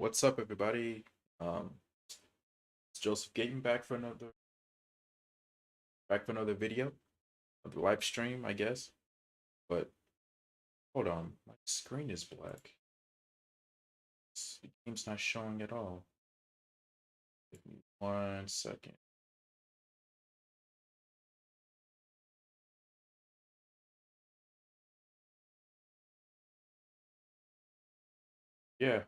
What's up, everybody? It's Joseph Gayton back for another video of the live stream, I guess. But hold on, my screen is black. The game's not showing at all. Give me 1 second. Yeah.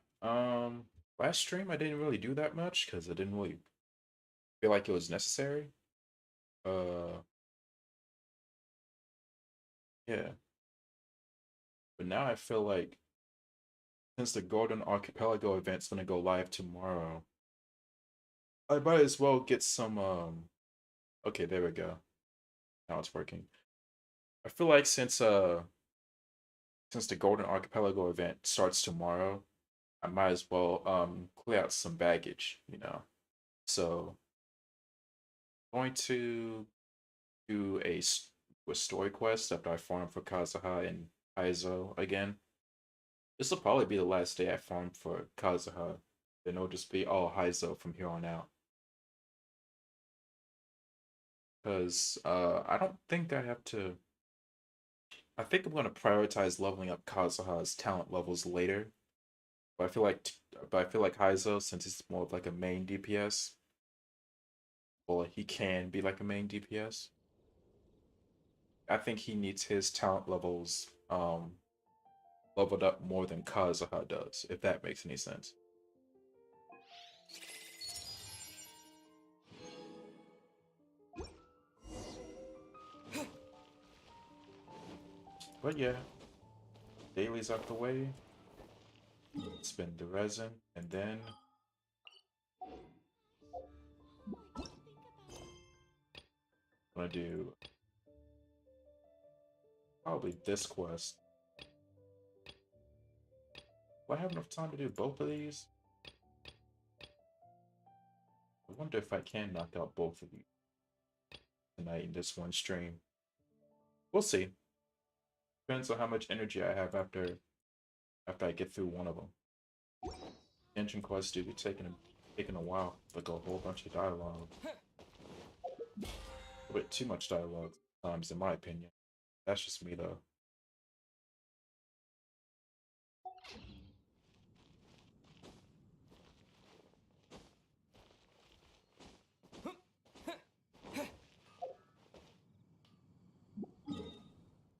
Last stream I didn't really do that much because I didn't really feel like it was necessary. Uh, yeah. But now I feel like since the Golden Archipelago event's gonna go live tomorrow, I might as well get some okay, there we go. Now it's working. I feel like since the Golden Archipelago event starts tomorrow, I might as well clear out some baggage. So I'm going to do a story quest after I farm for Kazuha and Heizou again. This will probably be the last day I farm for Kazuha. Then it'll just be all Heizou from here on out. Because I don't think I have to. I think I'm gonna prioritize leveling up Kazuha's talent levels later. But I feel like Heizou, since he's more of like a main DPS, well, he can be like a main DPS. I think he needs his talent levels leveled up more than Kazuha does, if that makes any sense. But yeah, daily's out the way. Spend the resin, and then I'm gonna do probably this quest. Do I have enough time to do both of these? I wonder if I can knock out both of these tonight in this one stream. We'll see. Depends on how much energy I have after I get through one of them. Engine quests do be taking a while, like a whole bunch of dialogue. A bit too much dialogue sometimes, in my opinion. That's just me though.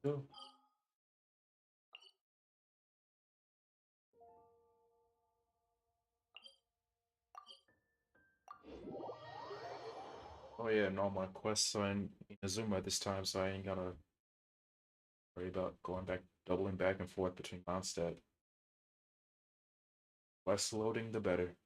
Cool. Oh yeah, and all my quests are in Inazuma this time, so I ain't gotta worry about doubling back and forth between Mondstadt. Less loading, the better.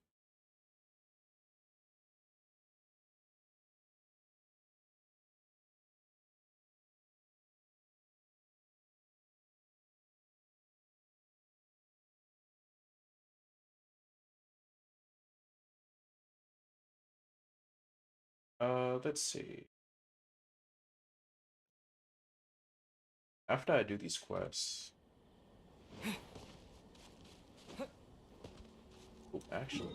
Let's see. After I do these quests, oh, actually,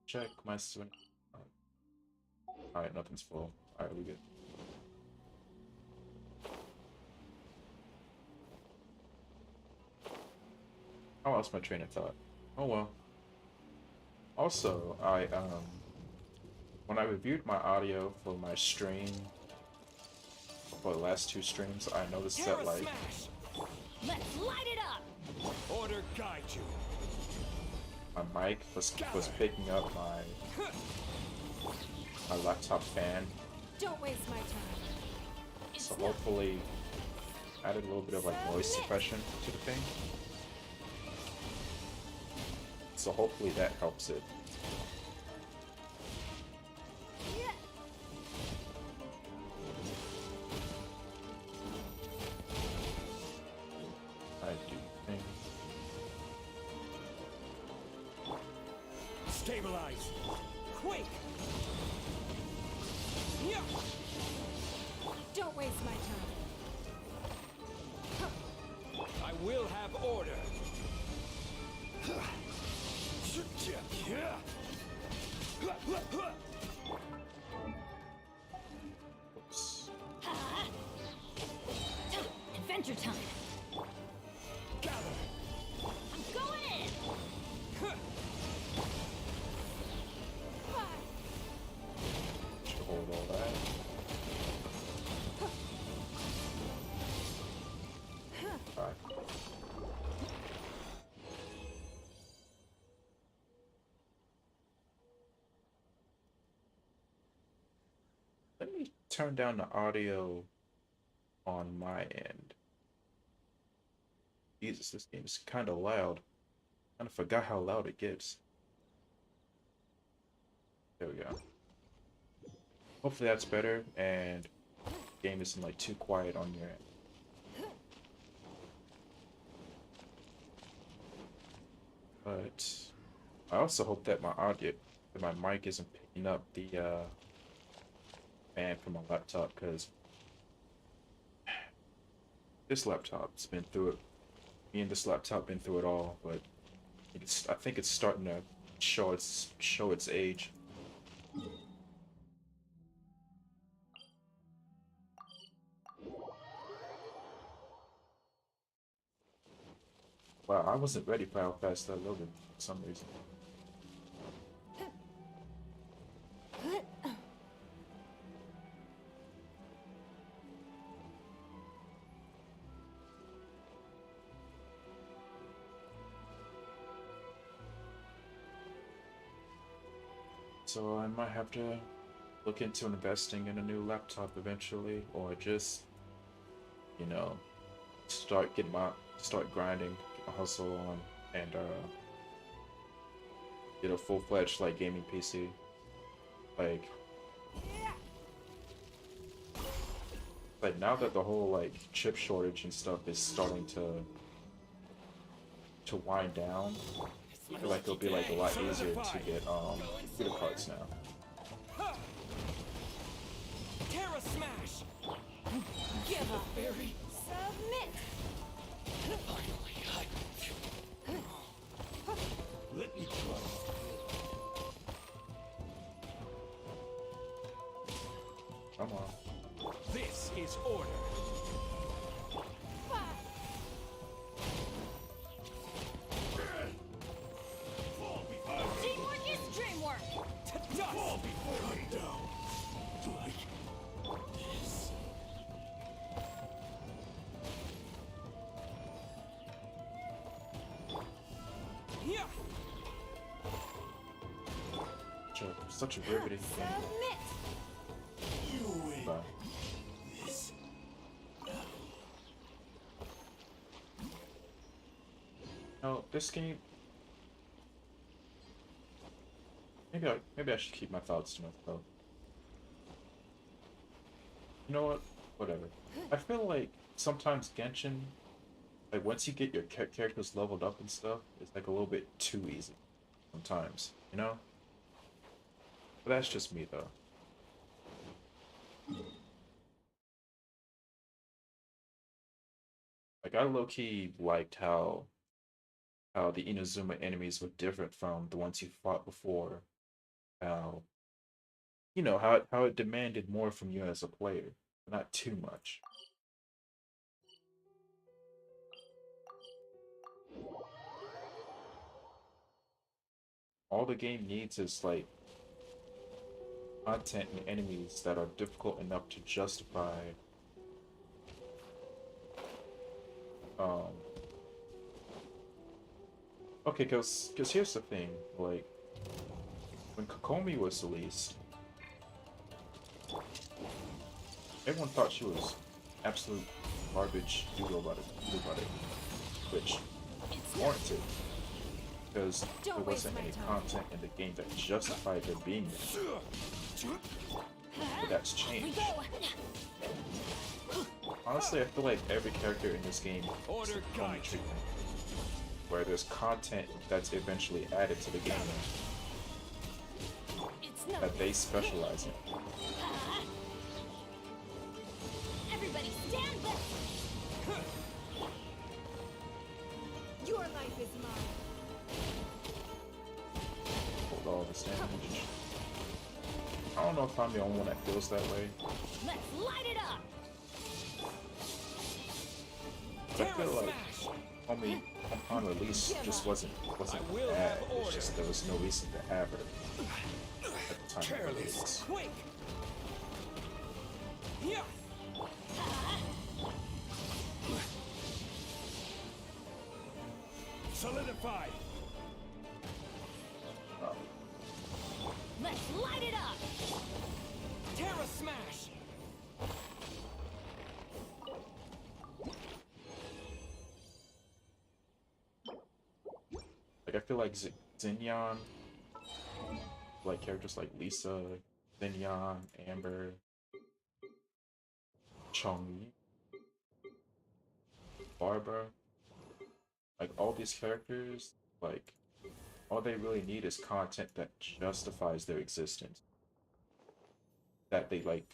check my swing. Alright, nothing's full. Alright, we good. I lost my train of thought. Oh well. Also, when I reviewed my audio for my stream, for the last two streams, I noticed that like Let's light it up. Order guide you. my mic was picking up my laptop fan, Don't waste my time. so hopefully added a little bit of like noise suppression to the thing. So hopefully that helps it. I do think. Stabilize. Quake. Yeah. Don't waste my time. I will have order. Let me turn down the audio on my end. Jesus, this game is kind of loud. I kind of forgot how loud it gets. There we go. Hopefully that's better, and the game isn't like too quiet on your end. But I also hope that my mic isn't picking up the fan from my laptop, because this laptop's been through it. Me and this laptop been through it all, but I think it's starting to show its age. Wow, I wasn't ready for how fast that loaded for some reason. So I might have to look into investing in a new laptop eventually, or just, you know, start grinding, get my hustle on, and get a full-fledged like gaming PC. Like now that the whole like chip shortage and stuff is starting to wind down, I feel like it'll be like a lot easier to get video cards now. Terra smash. Give up. Submit. Let me try. Come on. This is order. Teamwork is dreamwork. To dust. Fall before I down. Like this. Yeah. Such a riveting game. Submit. You win. But This. no, this game. Maybe I should keep my thoughts to myself. You know what? Whatever. I feel like sometimes Genshin, like once you get your characters leveled up and stuff, it's like a little bit too easy. Sometimes, you know. But that's just me though. Like I low-key liked how the Inazuma enemies were different from the ones you fought before. How how it demanded more from you as a player, but not too much. All the game needs is like content and enemies that are difficult enough to justify um okay, cause here's the thing, like when Kokomi was released, everyone thought she was absolute garbage do about it, which warranted, because there Don't waste wasn't my any time. content in the game that justified her being there. But that's We changed. go. Honestly, I feel like every character in this game is Order the Kokomi guide. treatment, where there's content that's eventually added to the game It's no. that they specialize in. Everybody stand back. Your life is mine. Hold all this damage. I don't know if I'm the only one that feels that way, Let's light it up. but I Terra feel like smash. Homie on release just wasn't I will bad. have It's order. just there was no reason to have her at the time of Careless. release. Quick. Yeah. Solidify. Um, Let's light it up. Terra Smash! Like I feel like Xinyan, like characters like Lisa, Xinyan, Amber, Chongyi, Barbara, like all these characters, like all they really need is content that justifies their existence. That they like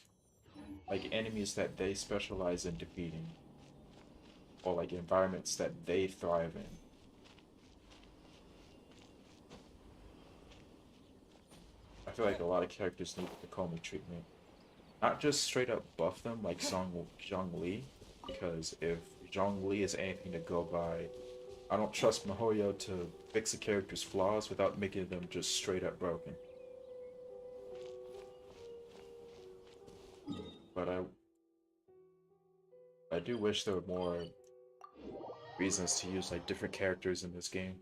enemies that they specialize in defeating, or like environments that they thrive in. I feel like a lot of characters need the Comey treatment. Not just straight up buff them like Zhongli, because if Zhongli is anything to go by, I don't trust Mihoyo to fix a character's flaws without making them just straight up broken. But I do wish there were more reasons to use like different characters in this game.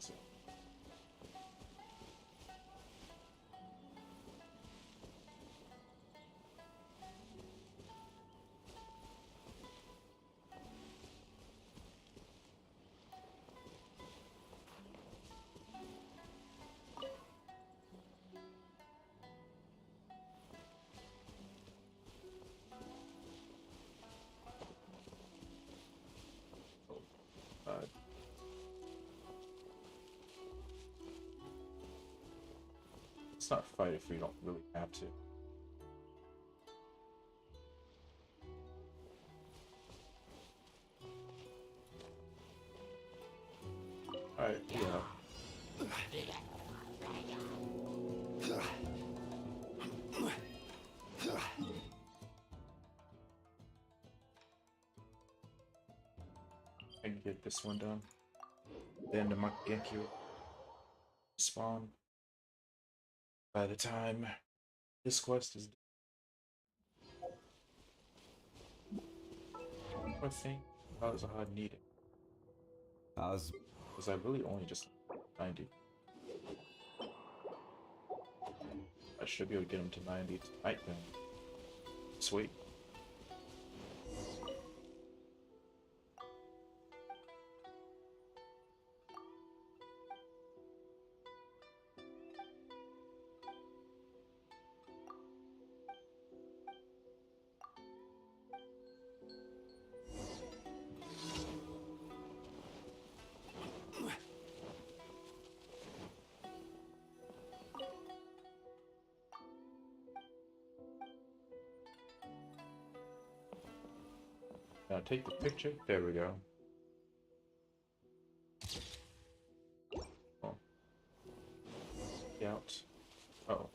So, uh, let's not fight if we don't really have to. Alright, yeah. I can get this one done. Then the Genki spawn. By the time this quest is done, I think Kazuha need it. How's Because I really only just 90. I should be able to get him to 90 tonight then. Sweet. Now take the picture. There we go. Oh. Out. Oh.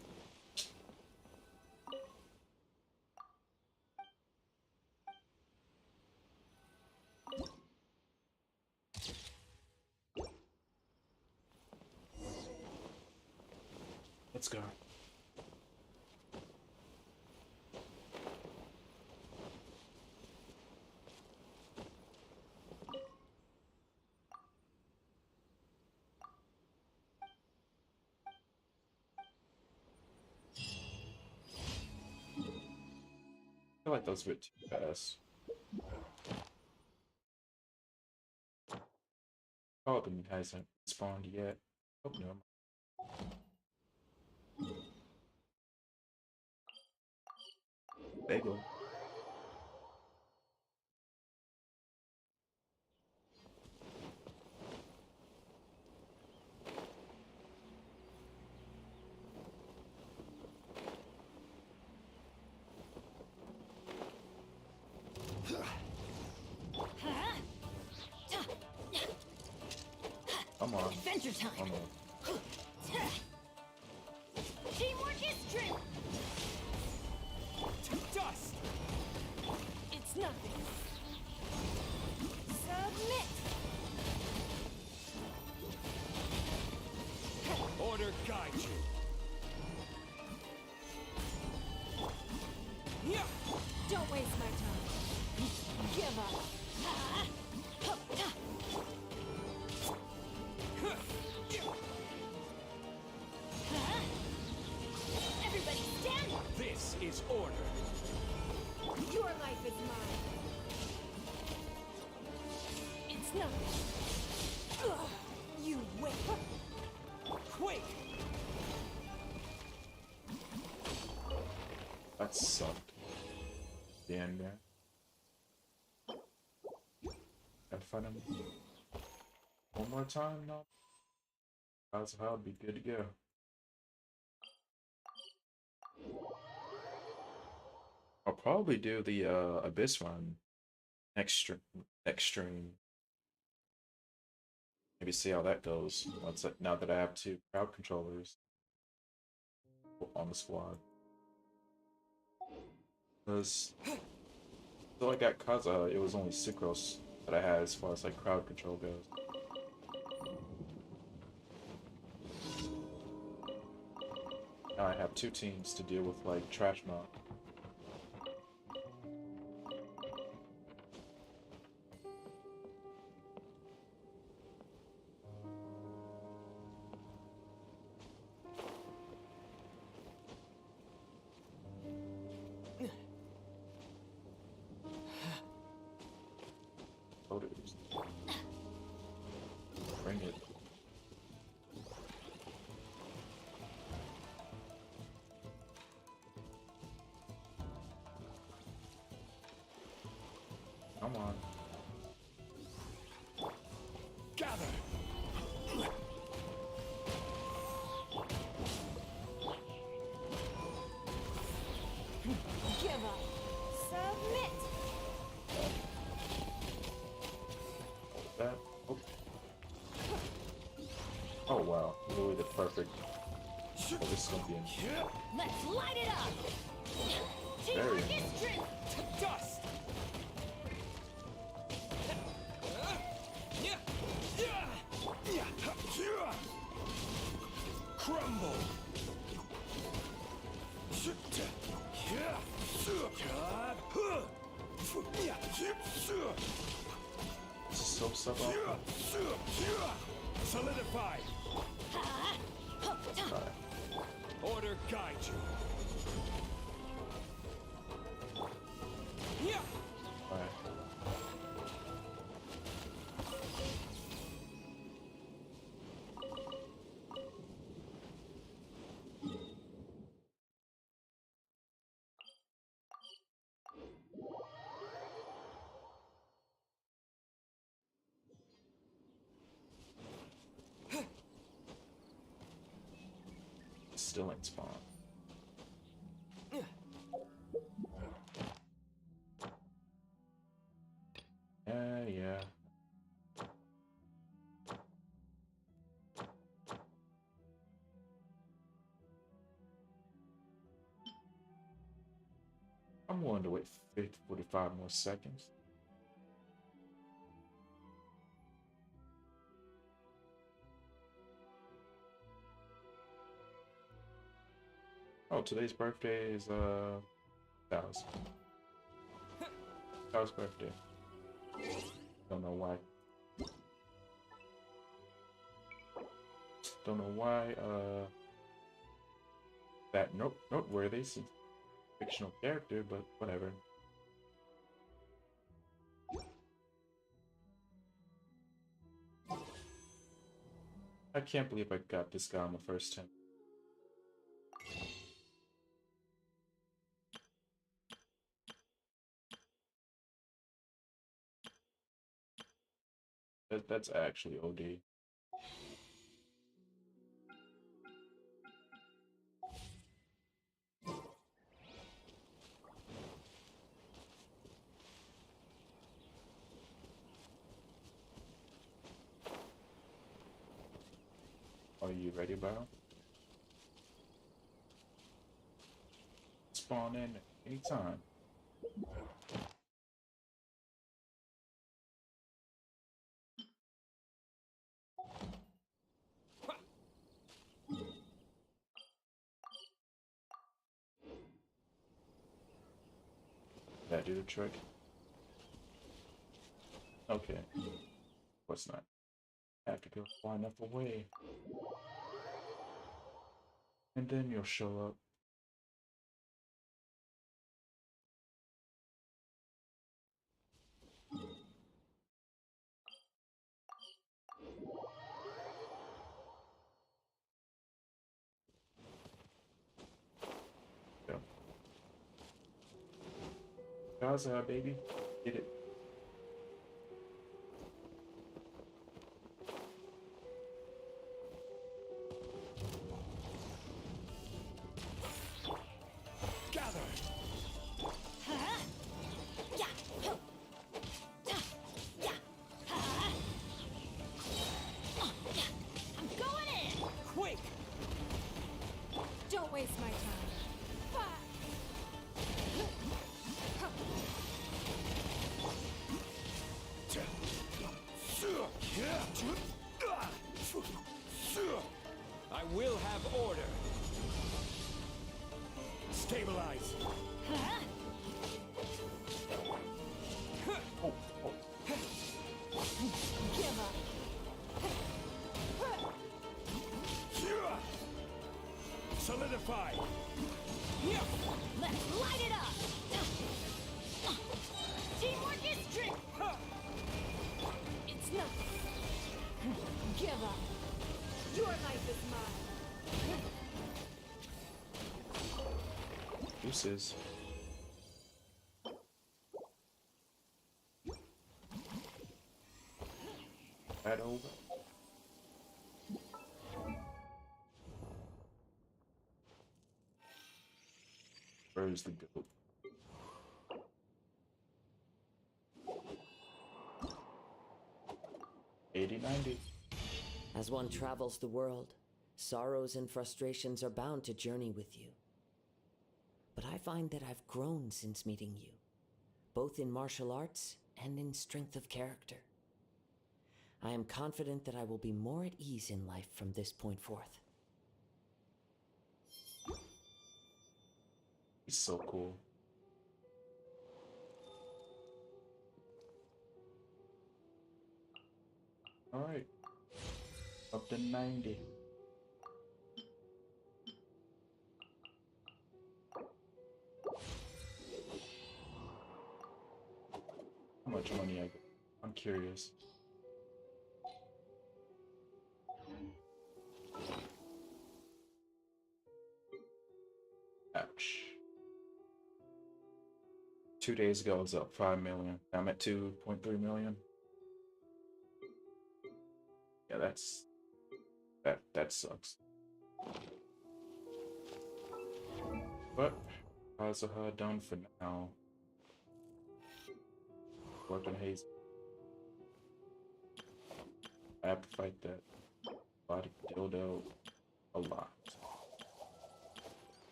Let's go. I feel like that was a bit too fast. Carbon hasn't spawned yet. Oh no. Bagel. Come on. Adventure time. Oh no. Teamwork is strength. To dust! It's nothing. Submit. Order guide you. Yeah. Don't waste my time. Give up. Everybody stand. This is order. Your life is mine. It's nothing. Ugh, you wait. Quake! That sucked. The end there. Gotta fight him one more time now. Kazuha would be good to go. I'll probably do the Abyss run next stream. Maybe see how that goes. Now that I have 2 crowd controllers on the squad. Because until I got Kazuha, it was only Sucrose that I had as far as like crowd control goes. Now I have 2 teams to deal with like trash mob. Voters. Bring it. Come on. Gather! Give up. Submit. That. Oh. Oh wow. Really the perfect. Oh, this is gonna be in. Let's light it up. Very Teamwork is strength. To dust! Crumble! This is so suboptimal. Solidify! Alright. Order guide you. Yeah. Alright. Still ain't spawn. Yeah. I'm willing to wait 45 more seconds. Oh, today's birthday is Tao's. Tao's birthday. Don't know why. Don't know why that noteworthy since fictional character, but whatever. I can't believe I got this guy on the first attempt. That's actually OD. Are you ready, bro? Spawn in anytime. That do the trick? Okay. Of course not. I have to go far enough away. And then you'll show up. Yeah. Kazuha, baby. Get it. Gather! I'm going in! Quick! Don't waste my time. I will have order. Stabilize. Oh, oh. Give up. Solidify. Let's light it up! Teamwork is strength! It's nothing. Give up. Your life is mine. Deuces. That over. Where's the goat? $80.90. As one travels the world, sorrows and frustrations are bound to journey with you. But I find that I've grown since meeting you, both in martial arts and in strength of character. I am confident that I will be more at ease in life from this point forth. He's so cool. Alright. Up to 90. How much money I get? I'm curious. Ouch. 2 days ago I was up 5 million. I'm at 2.3 million. Yeah, that sucks. But Kazuha done for now. Working Heizou. I have to fight that body dildo a lot.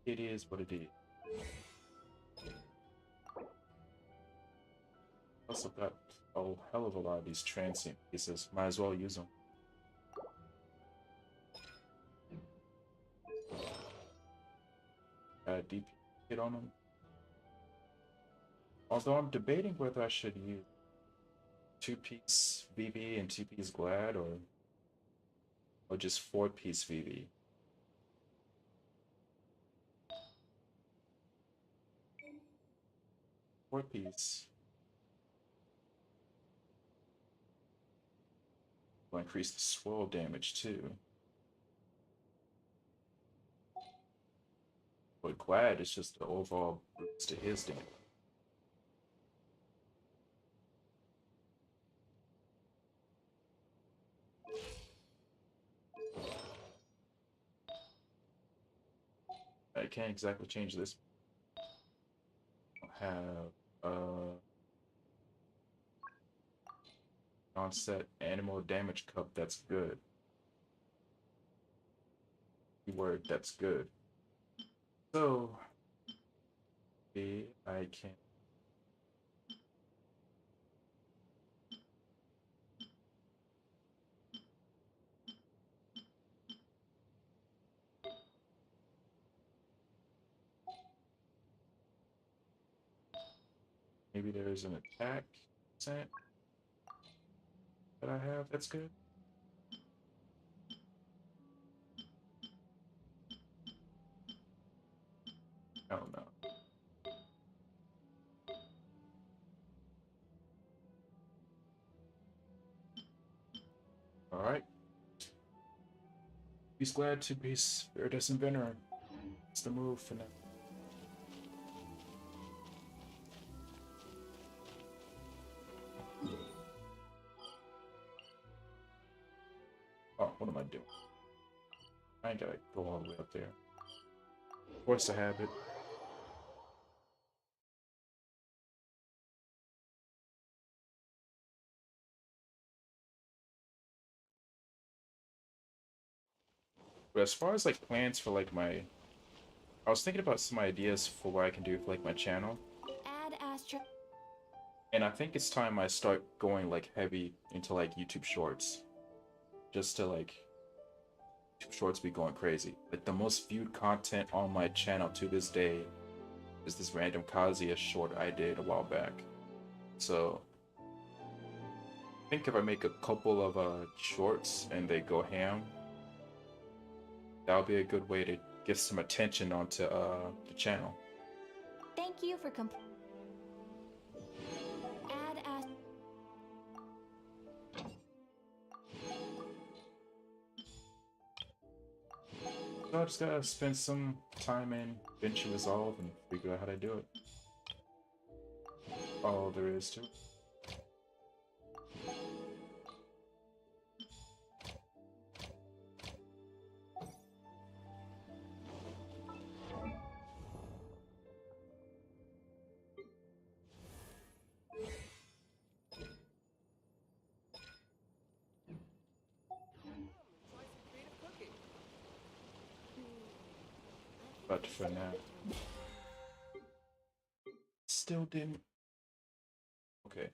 It is what it is. Also got a hell of a lot of these transient pieces. Might as well use them. DP hit on them. Although I'm debating whether I should use 2-piece VV and 2-piece Glad or just 4-piece VV. Four-piece will increase the swirl damage too. But Glad is just the overall boost to his damage. I can't exactly change this. I have on-set animal damage cup that's good. Keyword that's good. So, maybe I can. Maybe there's an attack percent that I have that's good. I don't know. All right. He's glad to be spared as inventor. It's the move for now. Oh, what am I doing? I ain't gotta go all the way up there. Force a habit. But as far as like plans for like my, I was thinking about some ideas for what I can do for like my channel, Add Astra. and I think it's time I start going like heavy into like YouTube Shorts, just to like YouTube Shorts be going crazy. Like the most viewed content on my channel to this day is this random Kazuha short I did a while back. So I think if I make a couple of shorts and they go ham, that'll be a good way to get some attention onto the channel. Thank you for Add Astra. So I just gotta spend some time in Vinci Resolve and figure out how to do it. All there is to it. But for now, still didn't. Okay.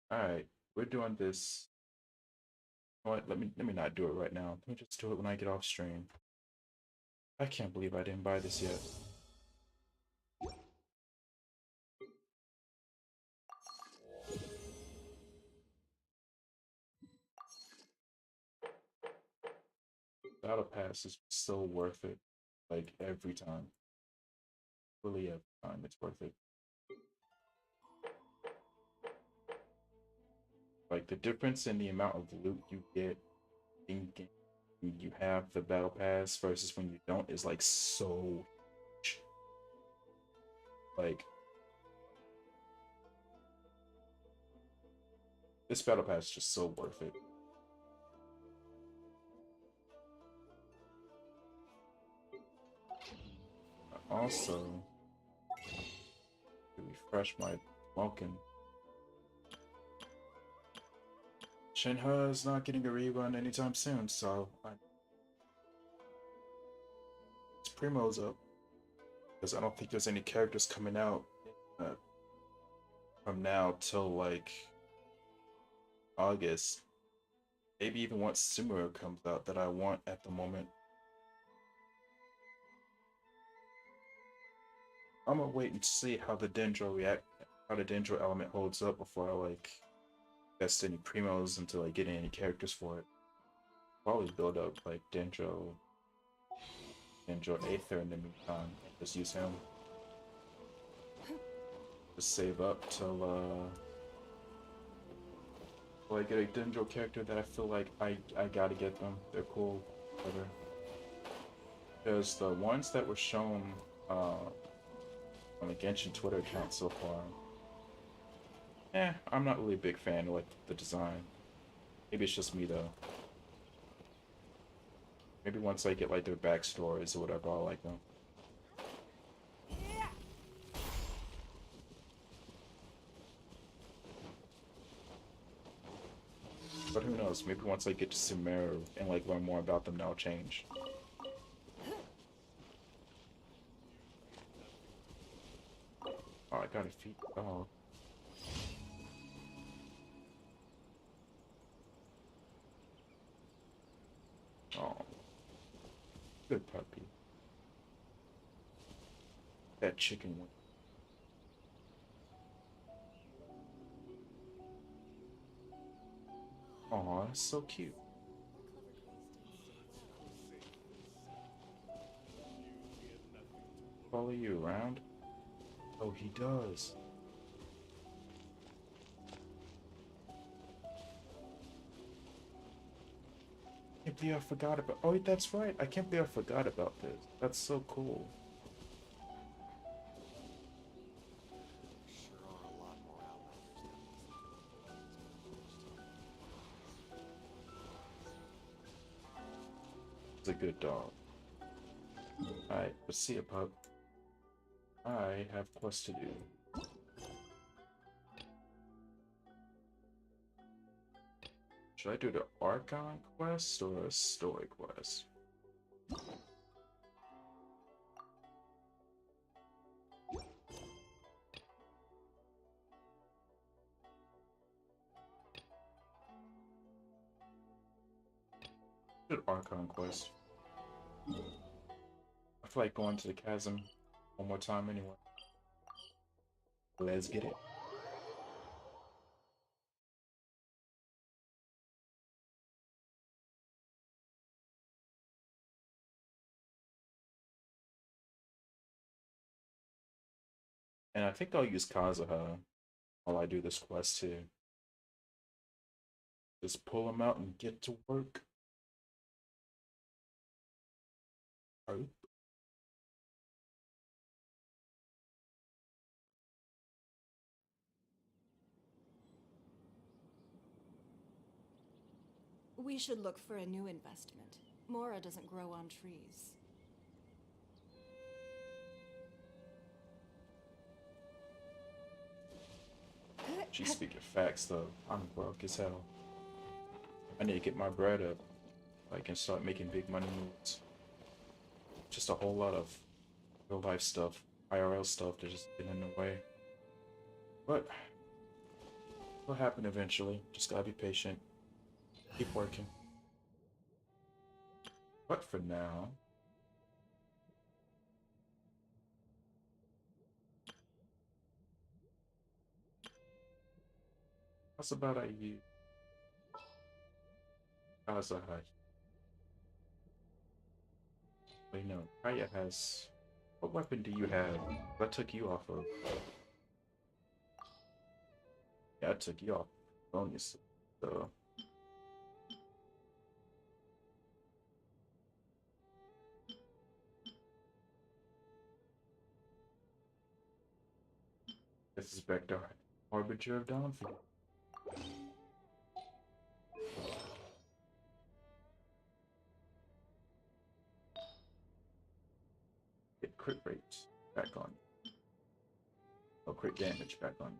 All right, we're doing this. You know what? Let me not do it right now. Let me just do it when I get off stream. I can't believe I didn't buy this yet. Battle Pass is so worth it. Like every time. Really every time. It's worth it. Like the difference in the amount of loot you get in game when you have the Battle Pass versus when you don't is like so huge. Like this Battle Pass is just so worth it. Also, to refresh my Vulcan. Shinha is not getting a rerun anytime soon, so it's Primo's up. Because I don't think there's any characters coming out from now till like August. Maybe even once Sumeru comes out that I want at the moment. I'm gonna wait and see how the Dendro element holds up before I like invest any primos into like getting any characters for it. Probably build up like Dendro Aether in the meantime. Just use him. Just save up till I get a Dendro character that I feel like I gotta get them. They're cool, whatever. Because the ones that were shown on the Genshin Twitter account so far, I'm not really a big fan of like the design. Maybe it's just me though. Maybe once I get like their backstories or whatever, I'll like them. But who knows? Maybe once I get to Sumeru and like learn more about them, that'll change. Oh, I gotta feed the dog. Oh, good puppy. That chicken wing. Oh, that's so cute. Follow you around? Oh, he does. I can't believe I forgot about. Oh, that's right. I can't believe I forgot about this. That's so cool. Sure are a lot more outlanders It's a good dog. Alright, let's see you, pup. I have quests to do. Should I do the Archon quest or a story quest? Good Archon quest. I feel like going to the chasm one more time anyway. Let's get it. And I think I'll use Kazuha while I do this quest too. Just pull him out and get to work. Oh. We should look for a new investment. Mora doesn't grow on trees. She's speaking facts though. I'm broke as hell. I need to get my bread up. I can start making big money moves. Just a whole lot of real life stuff, IRL stuff that just get in the way. But it'll happen eventually. Just gotta be patient. Keep working. But for now, how's about I use Kazuha? Wait, no. Kaya has. What weapon do you have? What took you off of? Yeah, I took you off. Bonus. So. This is back to Harbinger of Downfall. Get crit rates back on. Oh, crit damage back on.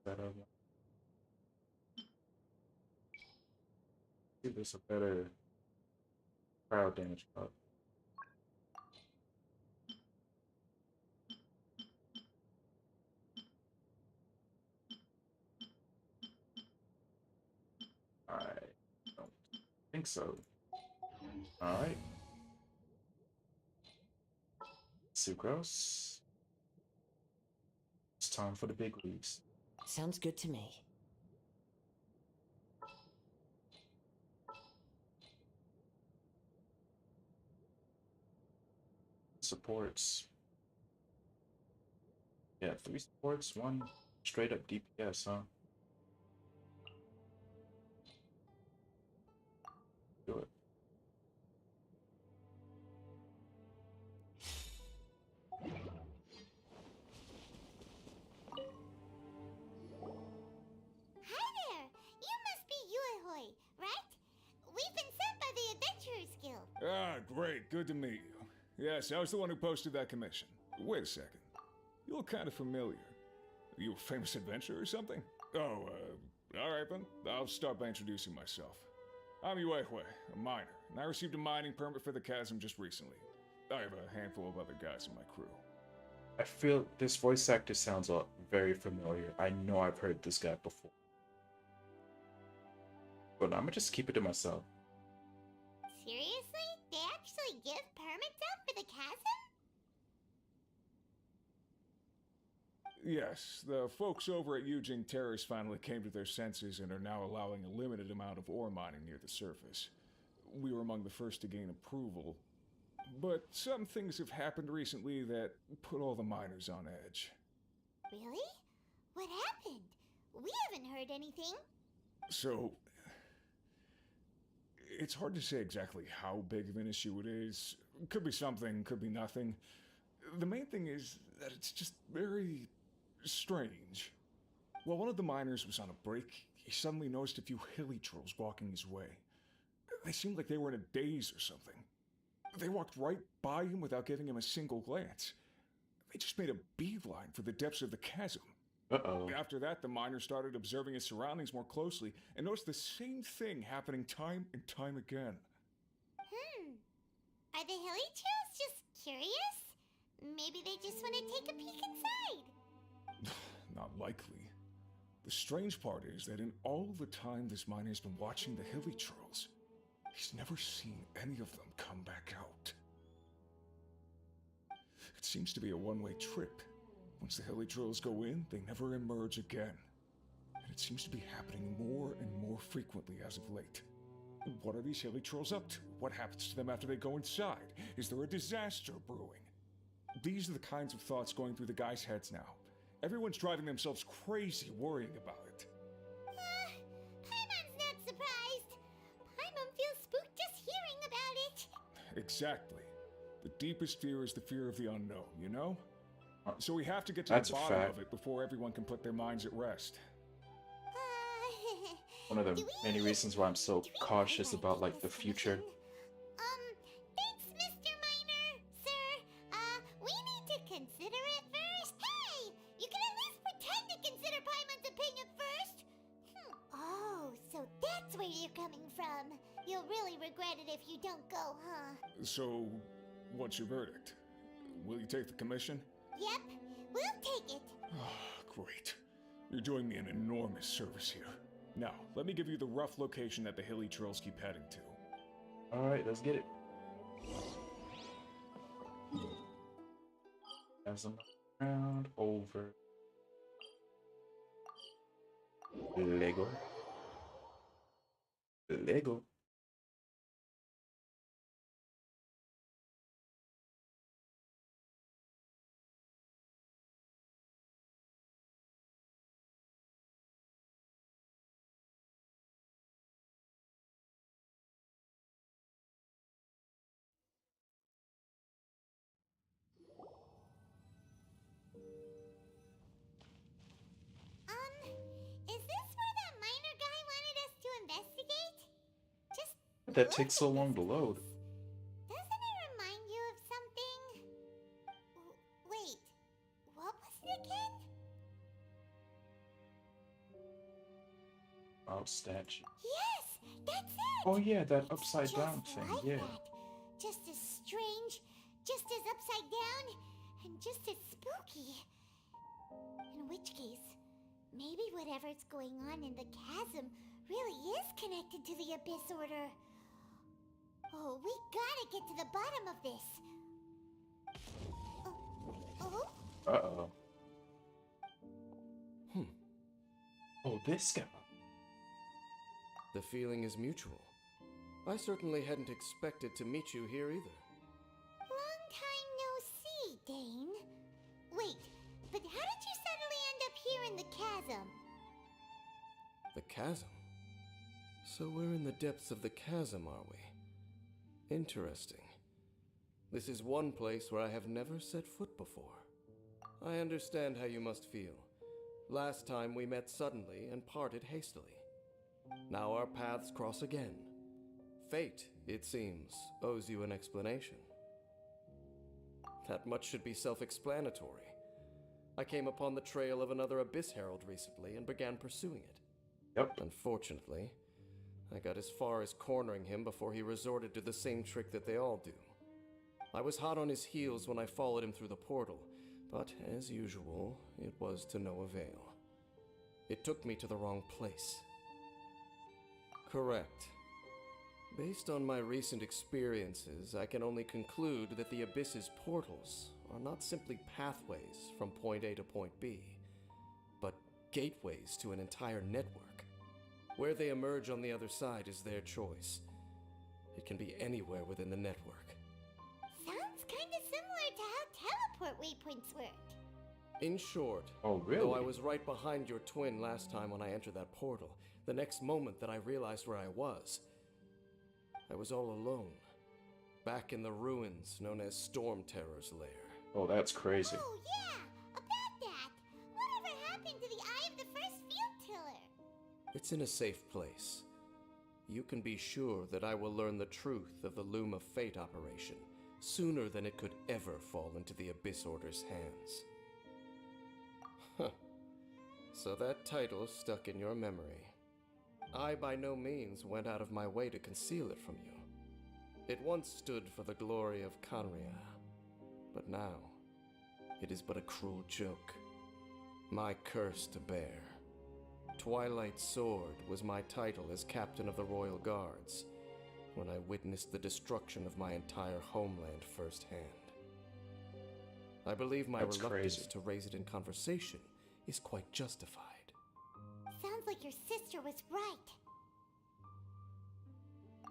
That give us a better crowd damage up. I don't think so. Alright. Sucrose. It's time for the big leagues. Sounds good to me. Supports. Yeah, 3 supports, 1 straight up DPS, huh? Do it. good to meet you. Yes, I was the one who posted that commission. Wait a second. You look kind of familiar. Are you a famous adventurer or something? Oh, alright then. I'll start by introducing myself. I'm Yue, a miner, and I received a mining permit for the chasm just recently. I have a handful of other guys in my crew. I feel this voice actor sounds very familiar. I know I've heard this guy before. But I'm gonna just keep it to myself. Seriously? They actually give permits out for the chasm? Yes, the folks over at Eugene Terrace finally came to their senses and are now allowing a limited amount of ore mining near the surface. We were among the first to gain approval, but some things have happened recently that put all the miners on edge. Really? What happened? We haven't heard anything. So, it's hard to say exactly how big of an issue it is. Could be something, could be nothing. The main thing is that it's just very strange. While one of the miners was on a break, he suddenly noticed a few hilly trolls walking his way. They seemed like they were in a daze or something. They walked right by him without giving him a single glance. They just made a beeline for the depths of the chasm. Uh-oh. After that, the miner started observing his surroundings more closely and noticed the same thing happening time and time again. Are the hilly trolls just curious? Maybe they just want to take a peek inside. Not likely. The strange part is that in all the time this miner's been watching the hilly trolls, he's never seen any of them come back out. It seems to be a one-way trip. Once the hilly trolls go in, they never emerge again. And it seems to be happening more and more frequently as of late. What are these hilly trolls up to? What happens to them after they go inside? Is there a disaster brewing? These are the kinds of thoughts going through the guys' heads now. Everyone's driving themselves crazy worrying about it. Paimon's not surprised. Paimon feels spooked just hearing about it. Exactly. The deepest fear is the fear of the unknown, you know? So we have to get to That's the a bottom fact. of it before everyone can put their minds at rest. One of the Do we- many reasons why I'm so do we cautious really about like like the this future. commission? Thanks, Mr. Miner. Sir, we need to consider it first. Hey, you can at least pretend to consider Paimon's opinion first. Oh, so that's where you're coming from. You'll really regret it if you don't go, huh? So, what's your verdict? Will you take the commission? Yep, we'll take it. Great. You're doing me an enormous service here. Now, let me give you the rough location that the hilly trolls keep heading to. Alright, let's get it. As I'm round over. Lego. Lego. Is this where that miner guy wanted us to investigate? Just That look takes so at long this to load. place. Doesn't it remind you of something? Wait, what was it again? Oh, statue. Yes, that's it! Oh yeah, that It's upside down just thing, like yeah. that. Just as strange, just as upside down, and just as spooky. In which case, maybe whatever's going on in the chasm really is connected to the Abyss Order. Oh, we gotta get to the bottom of this. Oh? Uh-oh. Oh, this guy. The feeling is mutual. I certainly hadn't expected to meet you here either. Long time no see, Dane. Wait, but how did you suddenly end up here in the chasm? The chasm? So we're in the depths of the chasm, are we? Interesting. This is one place where I have never set foot before. I understand how you must feel. Last time we met suddenly and parted hastily. Now our paths cross again. Fate, it seems, owes you an explanation. That much should be self-explanatory. I came upon the trail of another Abyss Herald recently and began pursuing it. Yep. Unfortunately, I got as far as cornering him before he resorted to the same trick that they all do. I was hot on his heels when I followed him through the portal, but as usual, it was to no avail. It took me to the wrong place. Correct. Based on my recent experiences, I can only conclude that the Abyss's portals are not simply pathways from point A to point B, but gateways to an entire network. Where they emerge on the other side is their choice. It can be anywhere within the network. Sounds kinda similar to how teleport waypoints work. In short, Oh, really? though I was right behind your twin last time when I entered that portal, the next moment that I realized where I was all alone, back in the ruins known as Storm Terror's lair. Oh, that's crazy. Oh yeah, about that. Whatever happened to the Eye of the First Field Tiller? It's in a safe place. You can be sure that I will learn the truth of the Loom of Fate operation sooner than it could ever fall into the Abyss Order's hands. Huh. So that title stuck in your memory. I by no means went out of my way to conceal it from you. It once stood for the glory of Kanria, but now it is but a cruel joke. My curse to bear. Twilight Sword was my title as captain of the Royal Guards when I witnessed the destruction of my entire homeland firsthand. I believe my That's reluctance crazy. to raise it in conversation is quite justified. Sounds like your sister was right.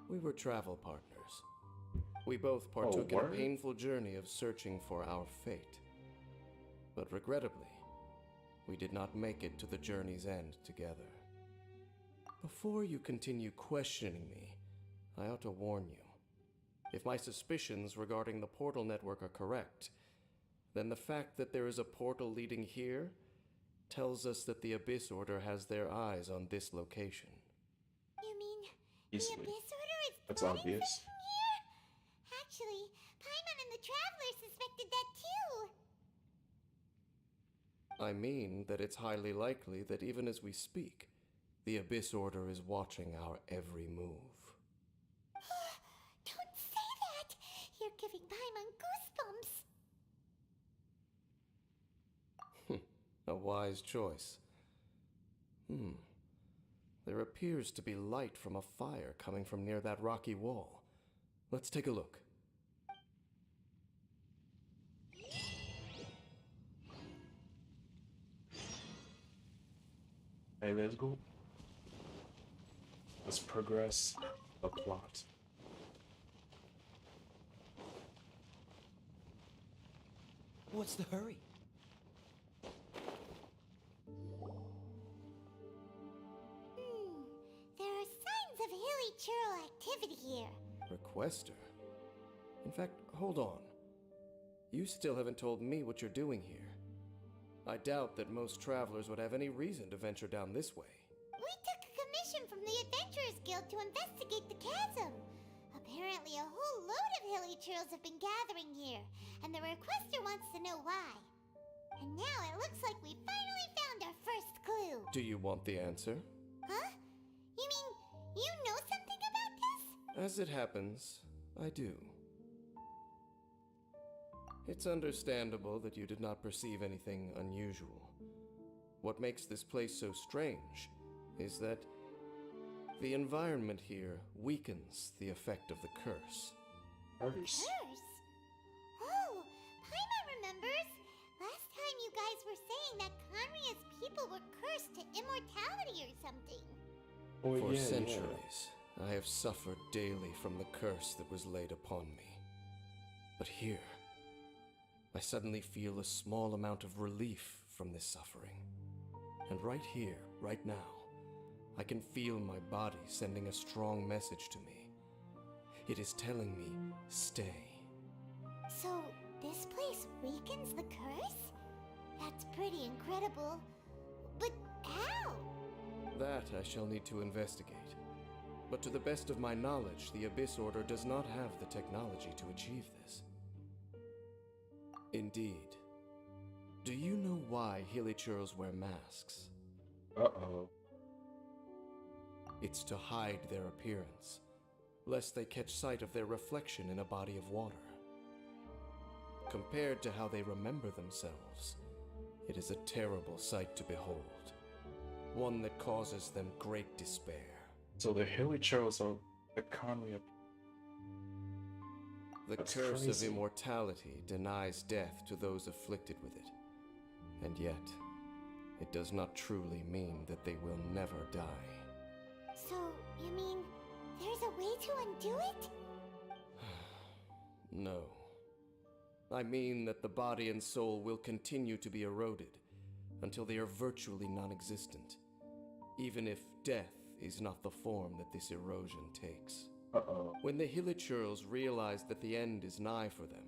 We were travel partners. We both partook in a word? painful journey of searching for our fate. But regrettably, we did not make it to the journey's end together. Before you continue questioning me, I ought to warn you. If my suspicions regarding the portal network are correct, then the fact that there is a portal leading here tells us that the Abyss Order has their eyes on this location. You mean Easily. the Abyss Order is That's plotting obvious. something here? Actually, Paimon and the Traveler suspected that too. I mean that it's highly likely that even as we speak, the Abyss Order is watching our every move. Don't say that! You're giving Paimon goosebumps. A wise choice. There appears to be light from a fire coming from near that rocky wall. Let's take a look. Hey, let's go. Let's progress the plot. What's the hurry? There are signs of hilly churl activity here. Requester? In fact, hold on. You still haven't told me what you're doing here. I doubt that most travelers would have any reason to venture down this way. We took a commission from the Adventurers Guild to investigate the chasm. Apparently a whole load of hilly churls have been gathering here, and the requester wants to know why. And now it looks like we finally found our first clue. Do you want the answer? Huh? You mean you know something about this? As it happens, I do. It's understandable that you did not perceive anything unusual. What makes this place so strange is that the environment here weakens the effect of the curse. Curse. Curse? Oh, Paimon remembers. Last time you guys were saying that Kanria's people were cursed to immortality or something. Oh, For yeah, centuries, I have suffered daily from the curse that was laid upon me. But here, I suddenly feel a small amount of relief from this suffering. And right here, right now, I can feel my body sending a strong message to me. It is telling me, stay. So, this place weakens the curse? That's pretty incredible. But how? That I shall need to investigate. But to the best of my knowledge, the Abyss Order does not have the technology to achieve this. Indeed. Do you know why Hilichurls wear masks? Uh-oh. It's to hide their appearance, lest they catch sight of their reflection in a body of water. Compared to how they remember themselves, it is a terrible sight to behold. One that causes them great despair. So the Hilichurls are the Conry. The That's curse crazy. of immortality denies death to those afflicted with it. And yet, it does not truly mean that they will never die. So, you mean there's a way to undo it? No. I mean that the body and soul will continue to be eroded until they are virtually non-existent, even if death is not the form that this erosion takes. Uh-oh. When the Hilichurls realize that the end is nigh for them,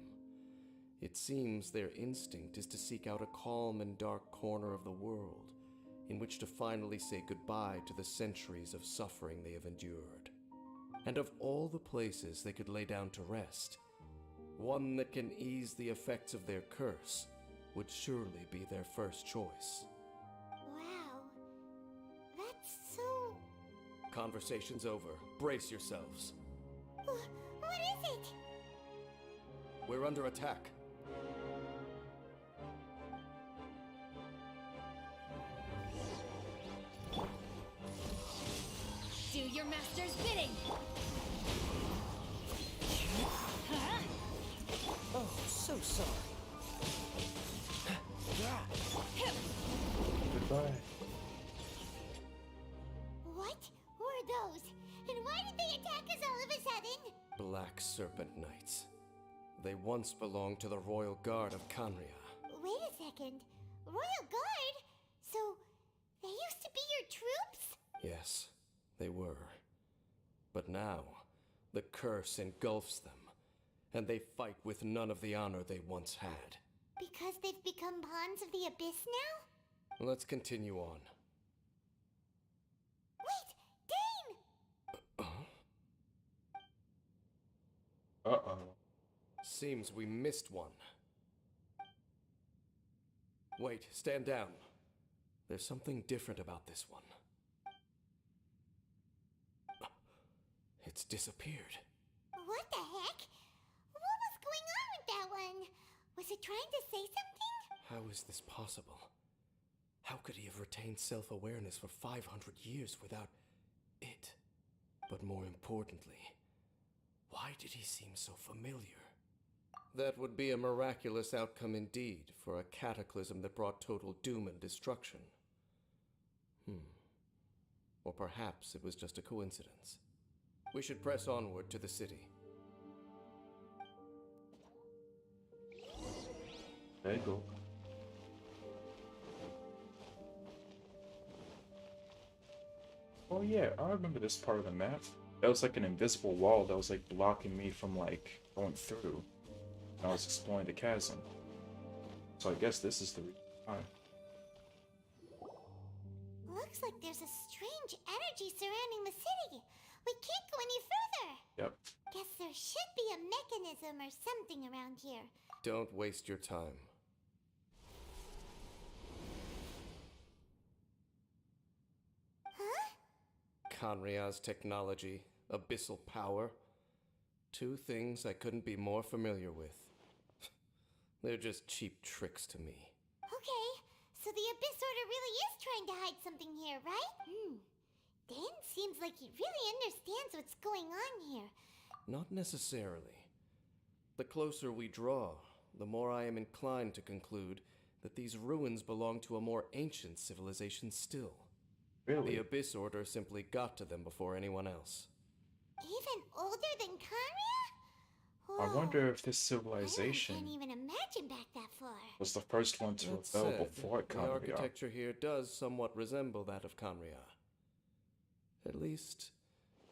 it seems their instinct is to seek out a calm and dark corner of the world in which to finally say goodbye to the centuries of suffering they have endured. And of all the places they could lay down to rest, one that can ease the effects of their curse would surely be their first choice. Wow. That's so... Conversation's over. Brace yourselves. What is it? We're under attack. Do your master's bidding! Oh, so sorry. Goodbye. What were those? And why did they attack us all of a sudden? Black Serpent Knights. They once belonged to the Royal Guard of Kanria. Wait a second. Royal Guard? So, they used to be your troops? Yes, they were. But now, the curse engulfs them, and they fight with none of the honor they once had. Because they've become pawns of the Abyss now? Let's continue on. Wait! Dane! Uh-oh. Seems we missed one. Wait, stand down. There's something different about this one. It's disappeared. What the heck? What was going on with that one? Was it trying to say something? How is this possible? How could he have retained self-awareness for 500 years without it? But more importantly, why did he seem so familiar? That would be a miraculous outcome indeed for a cataclysm that brought total doom and destruction. Or perhaps it was just a coincidence. We should press onward to the city. There you go. Oh yeah, I remember this part of the map. That was like an invisible wall that was like blocking me from like going through. And I was exploring the chasm. So I guess this is the reason why. Looks like there's a strange energy surrounding the city. We can't go any further. Yep. Guess there should be a mechanism or something around here. Don't waste your time. Huh? Kanria's technology, abyssal power. Two things I couldn't be more familiar with. They're just cheap tricks to me. Okay, so the Abyss Order really is trying to hide something here, right? Dan seems like he really understands what's going on here. Not necessarily. The closer we draw, the more I am inclined to conclude that these ruins belong to a more ancient civilization still. Really? The Abyss Order simply got to them before anyone else. Even older than Kanria? I Whoa. wonder if this I civilization can't even imagine back that far. was the first one to That rebel said, before the Conria. architecture here does somewhat resemble that of Kanria. At least,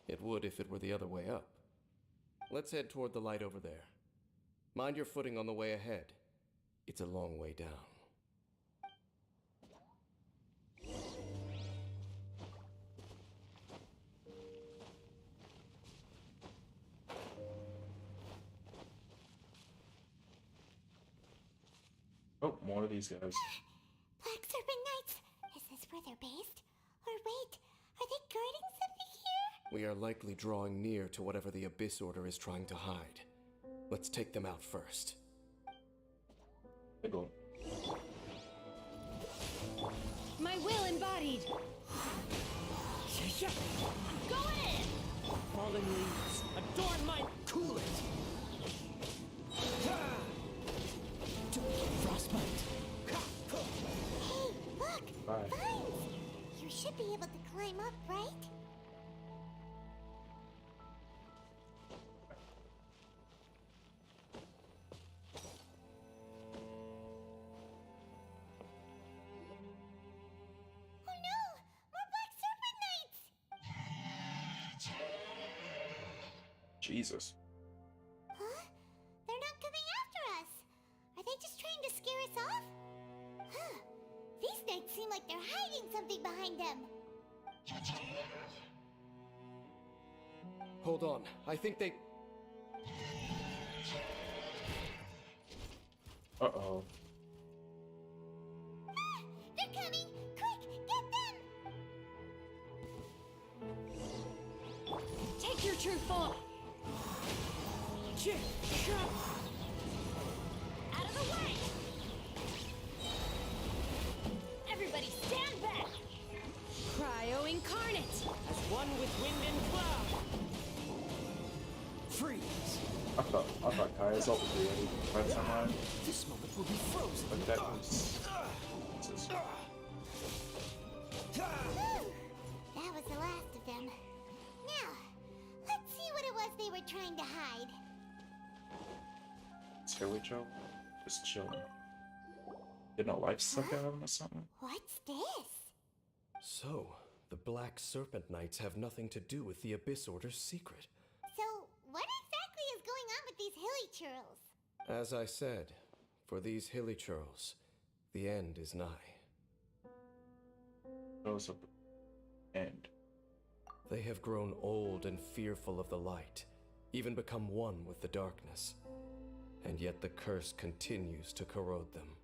it would if it were the other way up. Let's head toward the light over there. Mind your footing on the way ahead. It's a long way down. Oh, more of these guys. Black Serpent Knights! Is this where they're based? Or wait, are they guarding something here? We are likely drawing near to whatever the Abyss Order is trying to hide. Let's take them out first. They go. My will embodied. Go in! Fallen leaves, adorn my coolant! Frostbite! Hey, look! Bye. Vines! You should be able to climb up, right? Oh no! More Black Serpent Knights! Jesus. Huh? They're not coming after us. Are they just trying to scare us off? Huh. These knights seem like they're hiding something behind them. Hold on, I think they... Uh-oh. Ah, they're coming! Quick, get them! Take your true form. Out of the way! Everybody stand back! Cryo incarnate! As one with wind and cloud! Freeze! I thought Kaya's up with ready. By the time This moment will be frozen. but that was Jesus. Whew. That was the last of them. Now, let's see what it was they were trying to hide. It's Hilly Joe. Just chilling. Didn't a life suck out of him or something? What's this? So, the Black Serpent Knights have nothing to do with the Abyss Order's secret. So, what exactly is going on with these hilly churls? As I said, for these hilly churls, the end is nigh. Those up end. They have grown old and fearful of the light, even become one with the darkness. And yet the curse continues to corrode them.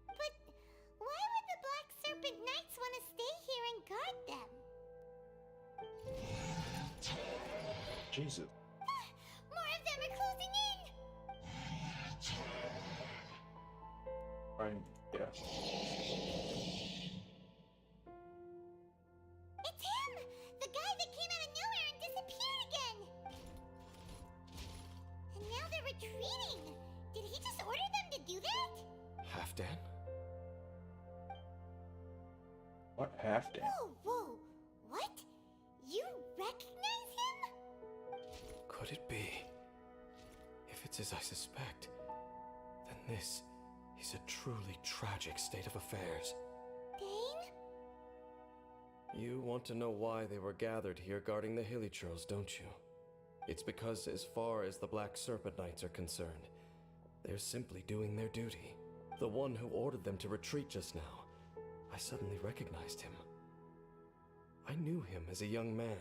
But why would the Black Serpent Knights want to stay here and guard them? Jesus. More of them are closing in! Right. Yeah. It's him! The guy that came out of nowhere and disappeared again! And now they're retreating! Did he just order them to do that? Halfdan? What Halfdan? Whoa, whoa! What? You recognize him? Could it be? If it's as I suspect, then this is a truly tragic state of affairs. Dane? You want to know why they were gathered here guarding the hilly churls, don't you? It's because as far as the Black Serpent Knights are concerned, they're simply doing their duty. The one who ordered them to retreat just now, I suddenly recognized him. I knew him as a young man,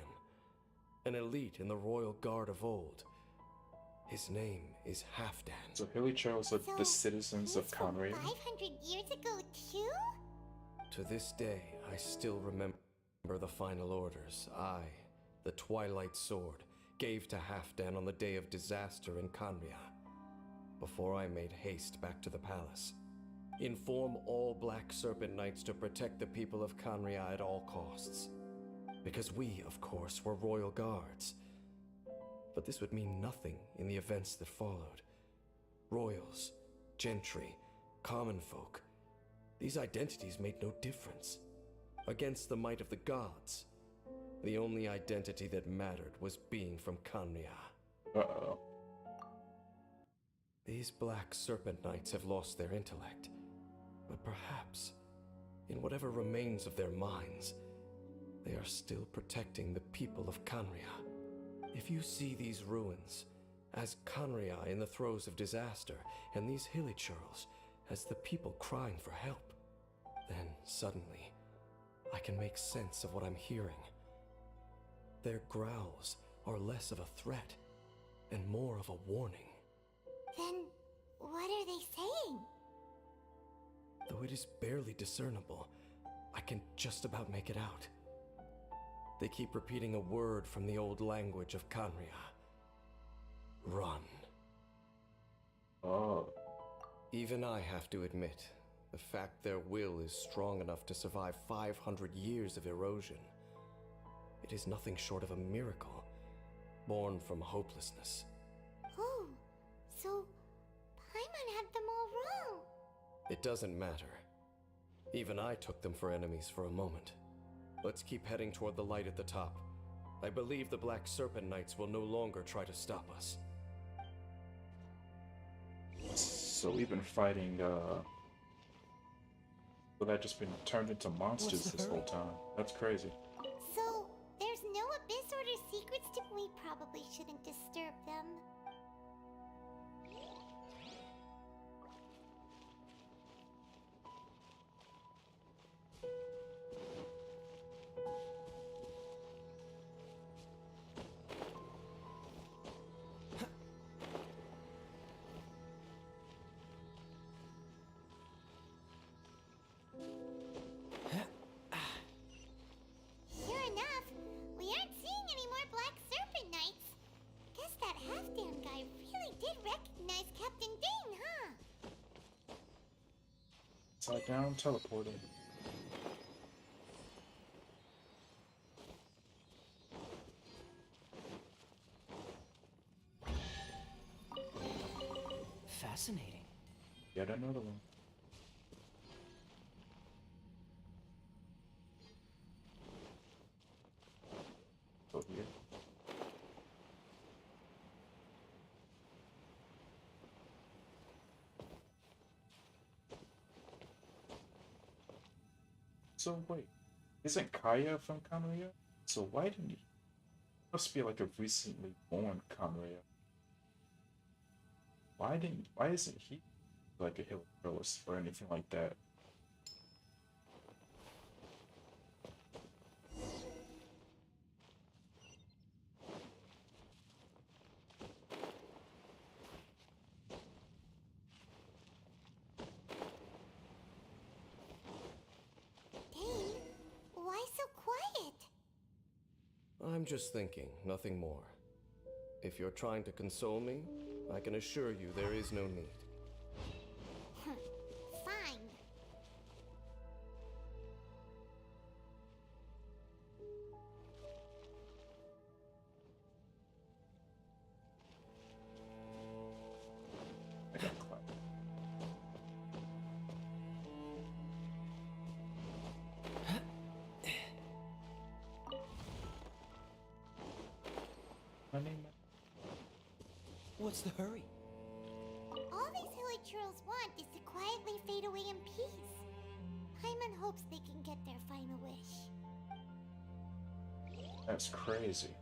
an elite in the royal guard of old. His name is Halfdan. So Hilly Charles are the So, citizens of he's from Conrad. 500 years ago, too? To this day, I still remember the final orders I, the Twilight Sword, gave to Halfdan on the day of disaster in Kanria, before I made haste back to the palace. Inform all Black Serpent Knights to protect the people of Kanria at all costs. Because we, of course, were royal guards. But this would mean nothing in the events that followed. Royals, gentry, common folk, these identities made no difference. Against the might of the gods, the only identity that mattered was being from Kanria. Uh-oh. These Black Serpent Knights have lost their intellect, but perhaps, in whatever remains of their minds, they are still protecting the people of Kanria. If you see these ruins as Kanria in the throes of disaster, and these hilly churls as the people crying for help, then suddenly I can make sense of what I'm hearing. Their growls are less of a threat and more of a warning. Then, what are they saying? it is barely discernible. I can just about make it out. They keep repeating a word from the old language of Kanria. Run. Oh. Even I have to admit, the fact their will is strong enough to survive 500 years of erosion. It is nothing short of a miracle, born from hopelessness. Oh, so Paimon had them all wrong. It doesn't matter. Even I took them for enemies for a moment. Let's keep heading toward the light at the top. I believe the Black Serpent Knights will no longer try to stop us. So we've been fighting, well, that just been turned into monsters this whole time. That's crazy. So there's no Abyss Order secrets to. We probably shouldn't disturb them. Sure enough, we aren't seeing any more Black Serpent Knights. Guess that half-damn guy really did recognize Captain Dane, huh? Upside down, teleporting. Fascinating. Yet another one. Over here. So wait, isn't Kaya from Kanria? So why didn't he? Must be like a recently born Kanria. Why isn't he like a hill or anything like that? Dane, why so quiet? I'm just thinking, nothing more. If you're trying to console me, I can assure you there is no need. Fine. I got clout. My name. What's the hurry? All these hilly churls want is to quietly fade away in peace. Paimon hopes they can get their final wish. That's crazy.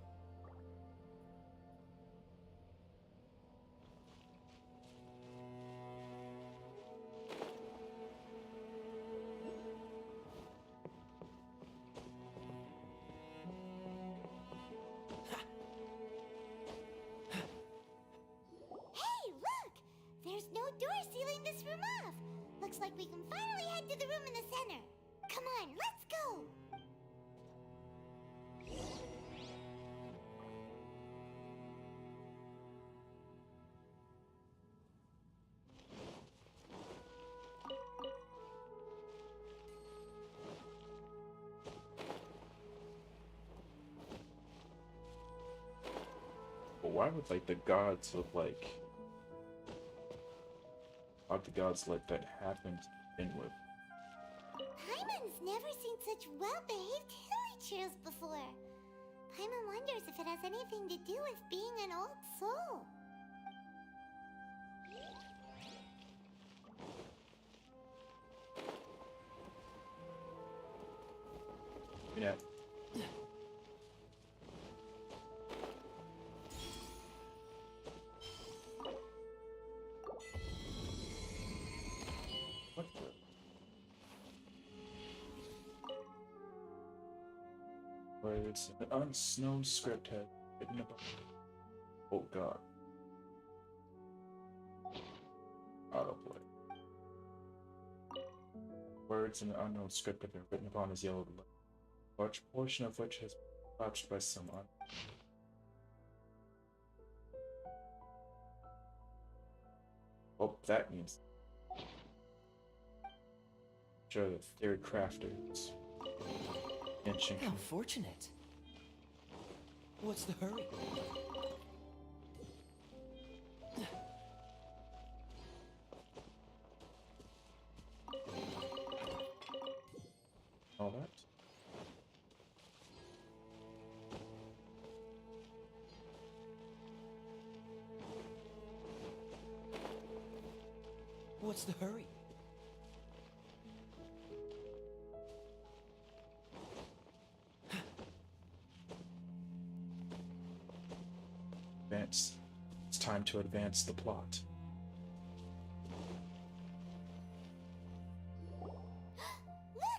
Hey, look! There's no door sealing this room off. Looks like we can finally head to the room in the center. Come on, let's go! But why would like the gods of like why'd the gods let that happen to begin with? Paimon's never seen such well-behaved hilly churls before. Paimon wonders if it has anything to do with being an old soul. Yeah. What the? Words an unknown script had written about. Oh god. Autoplay. Words in an unknown script have been written upon his yellow blood, a large portion of which has been touched by someone. Oh, that means. Sure, the third crafters. Ancient. How fortunate. What's the hurry? All that. What's the hurry? Advance. It's time to advance the plot.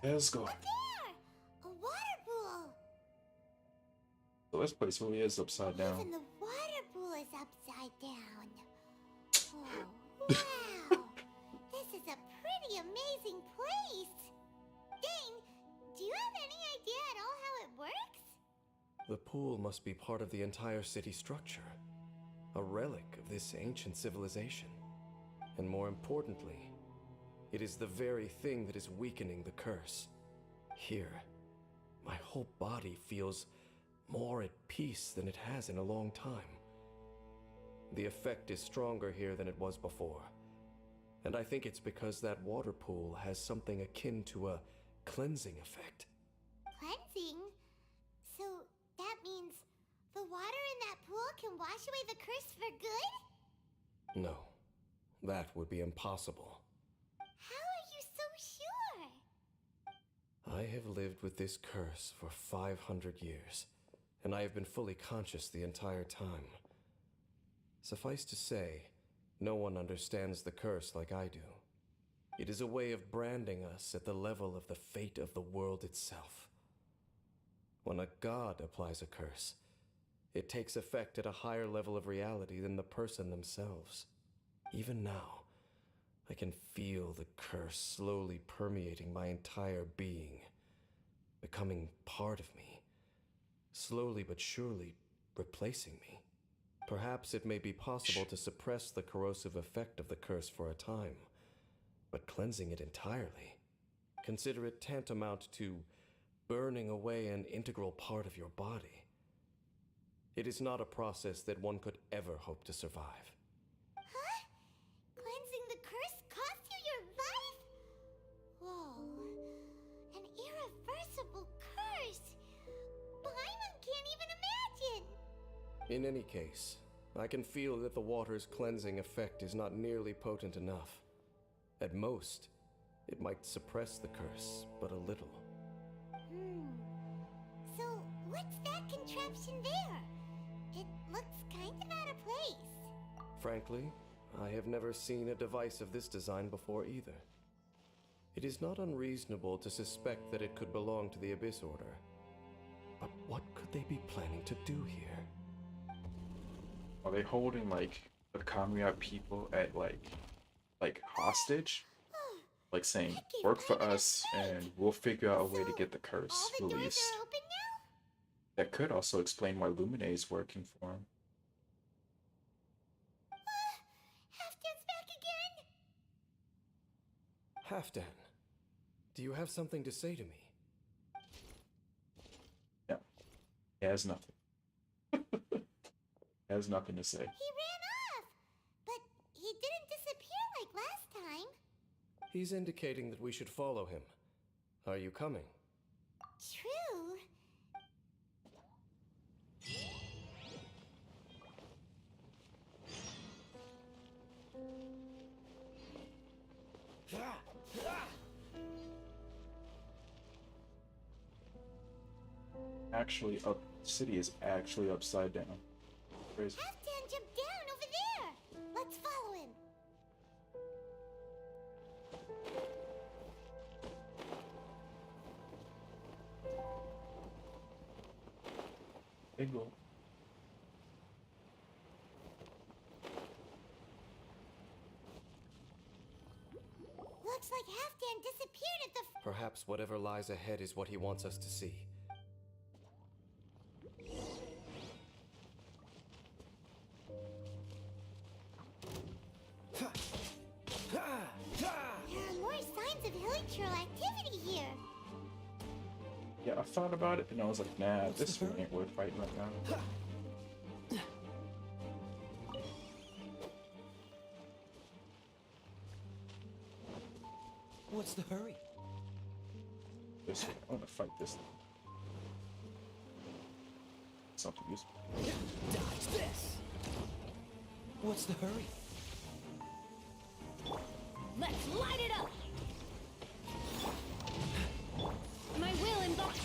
Let's go. There! A water pool! So this place really is upside down. Even the water pool is upside down. Oh, wow! This is a pretty amazing place! Dane, do you have any idea at all how it works? The pool must be part of the entire city structure, a relic of this ancient civilization. And more importantly, it is the very thing that is weakening the curse. Here, my whole body feels more at peace than it has in a long time. The effect is stronger here than it was before. And I think it's because that water pool has something akin to a cleansing effect. Cleansing? So that means the water in that pool can wash away the curse for good? No, that would be impossible. How are you so sure? I have lived with this curse for 500 years, and I have been fully conscious the entire time. Suffice to say, no one understands the curse like I do. It is a way of branding us at the level of the fate of the world itself. When a god applies a curse, it takes effect at a higher level of reality than the person themselves. Even now, I can feel the curse slowly permeating my entire being, becoming part of me, slowly but surely replacing me. Perhaps it may be possible to suppress the corrosive effect of the curse for a time, but cleansing it entirely, consider it tantamount to burning away an integral part of your body. It is not a process that one could ever hope to survive. Huh? Cleansing the curse cost you your life? Whoa. An irreversible curse. Paimon can't even imagine. In any case, I can feel that the water's cleansing effect is not nearly potent enough. At most, it might suppress the curse, but a little. So, what's that contraption there? It looks kind of out of place. Frankly, I have never seen a device of this design before either. It is not unreasonable to suspect that it could belong to the Abyss Order. But what could they be planning to do here? Are they holding like the Kamiya people at like hostage? Like saying, work for us and we'll figure out a way to get the curse All the doors released. are open now? That could also explain why Lumine is working for him. Halfdan's back again? Halfdan, do you have something to say to me? Yeah. He has nothing. He has nothing to say. He ran off, but he didn't disappear like last time. He's indicating that we should follow him. Are you coming? True. Actually, city is actually upside down. Crazy. Halfdan jumped down over there. Let's follow him. Big ol'. Look looks like Halfdan disappeared at the Perhaps whatever lies ahead is what he wants us to see. There are more signs of hilichurl activity here. Yeah, I thought about it and I was like, nah, this one ain't worth fighting right now. What's the hurry? This one, I want to fight this thing. Something useful. Dodge this! What's the hurry? Let's light it up! My will embody.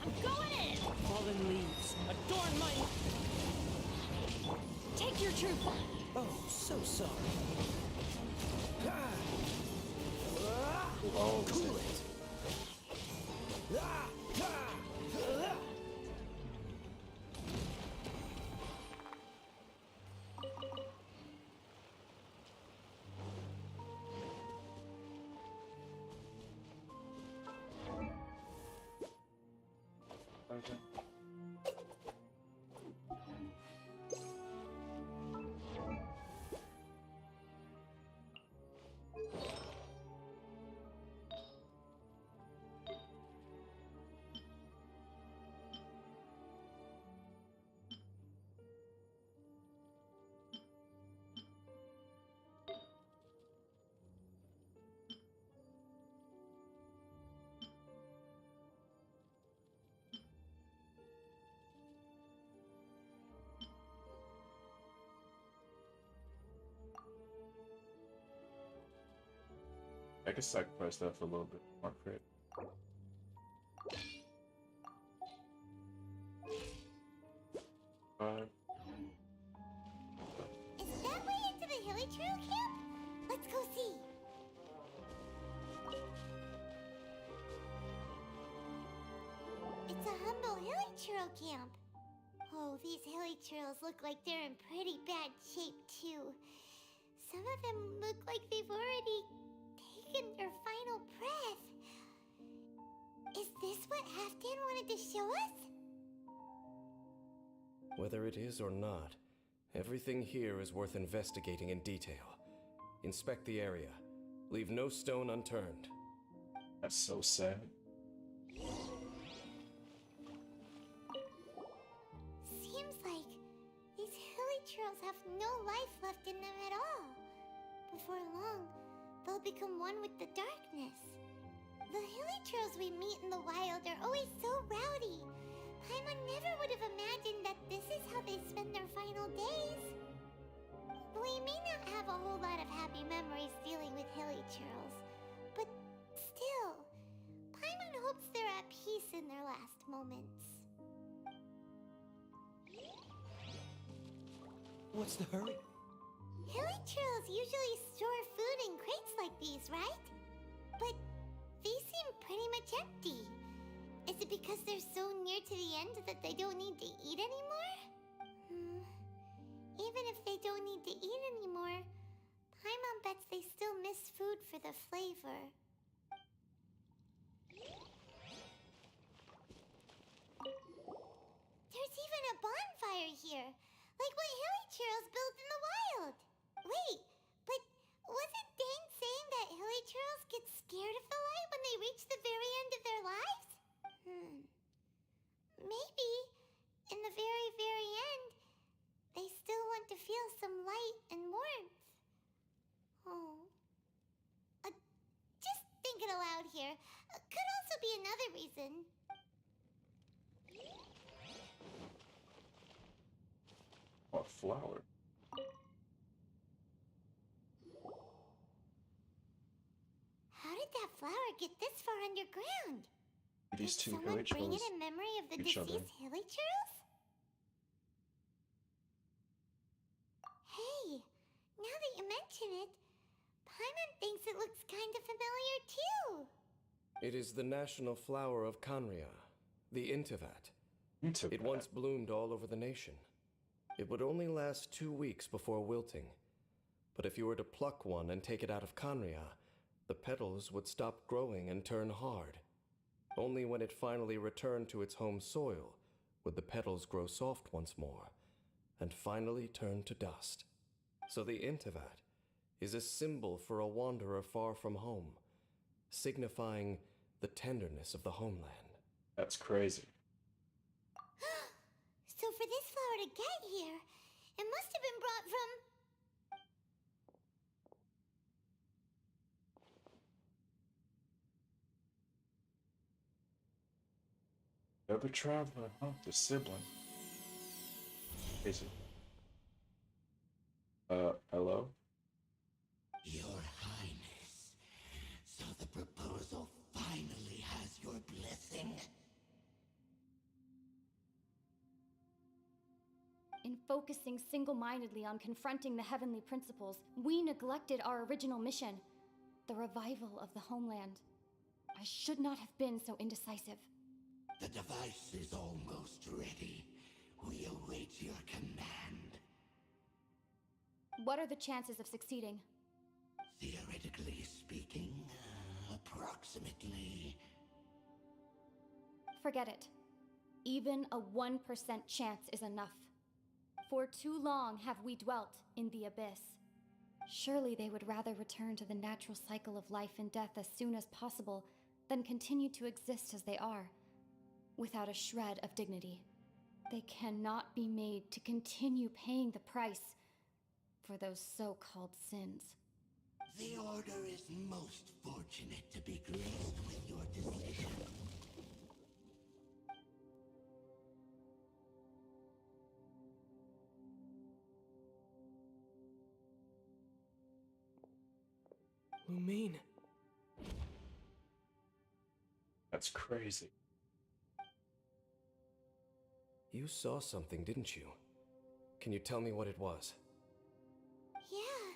I'm going in! Fallen leaves, adorn my... Take your true form. Oh, so sorry. Oh, Cool it! okay. I can sacrifice that for a little bit more crit. Is that way into the hilichurl camp? Let's go see. It's a humble hilichurl camp. Oh, these hilichurls look like they're in pretty bad shape too. Some of them look like they've already taken their final breath. Is this what Halfdan wanted to show us? Whether it is or not, everything here is worth investigating in detail. Inspect the area. Leave no stone unturned. That's so sad. Seems like these hilichurls have no life left in them at all. Before long, they'll become one with the darkness. The hilichurls we meet in the wild are always so rowdy. Paimon never would have imagined that this is how they spend their final days. We may not have a whole lot of happy memories dealing with hilichurls, but still, Paimon hopes they're at peace in their last moments. What's the hurry? Hilichurls usually store food in crates like these, right? But these seem pretty much empty. Is it because they're so near to the end that they don't need to eat anymore? Even if they don't need to eat anymore, Paimon bets they still miss food for the flavor. There's even a bonfire here, like what hilichurls build in the wild. Wait, but wasn't Dane saying that hilichurls get scared of the light when they reach the very end of their lives? Maybe, in the very, very end, they still want to feel some light and warmth. Oh. Just thinking aloud here. Could also be another reason. What flower? How did that flower get this far underground? These Did two someone bring it hilichurls in memory of the each other. deceased hilichurls? Hey, now that you mention it, Paimon thinks it looks kind of familiar too. It is the national flower of Kanria, the Intivat. You took It that. once bloomed all over the nation. It would only last 2 weeks before wilting. But if you were to pluck one and take it out of Kanria, the petals would stop growing and turn hard. Only when it finally returned to its home soil would the petals grow soft once more and finally turn to dust. So the Intivat is a symbol for a wanderer far from home, signifying the tenderness of the homeland. That's crazy. So for this flower to get here, it must have been brought from... The other traveler, huh? The sibling. Crazy. Hello? Your Highness, so the proposal finally has your blessing? In focusing single-mindedly on confronting the heavenly principles, we neglected our original mission, the revival of the homeland. I should not have been so indecisive. The device is almost ready. We await your command. What are the chances of succeeding? Theoretically speaking, approximately... Forget it. Even a 1% chance is enough. For too long have we dwelt in the abyss. Surely they would rather return to the natural cycle of life and death as soon as possible than continue to exist as they are, without a shred of dignity. They cannot be made to continue paying the price for those so-called sins. The Order is most fortunate to be graced with your decision. Lumine. That's crazy. You saw something, didn't you? Can you tell me what it was? Yeah,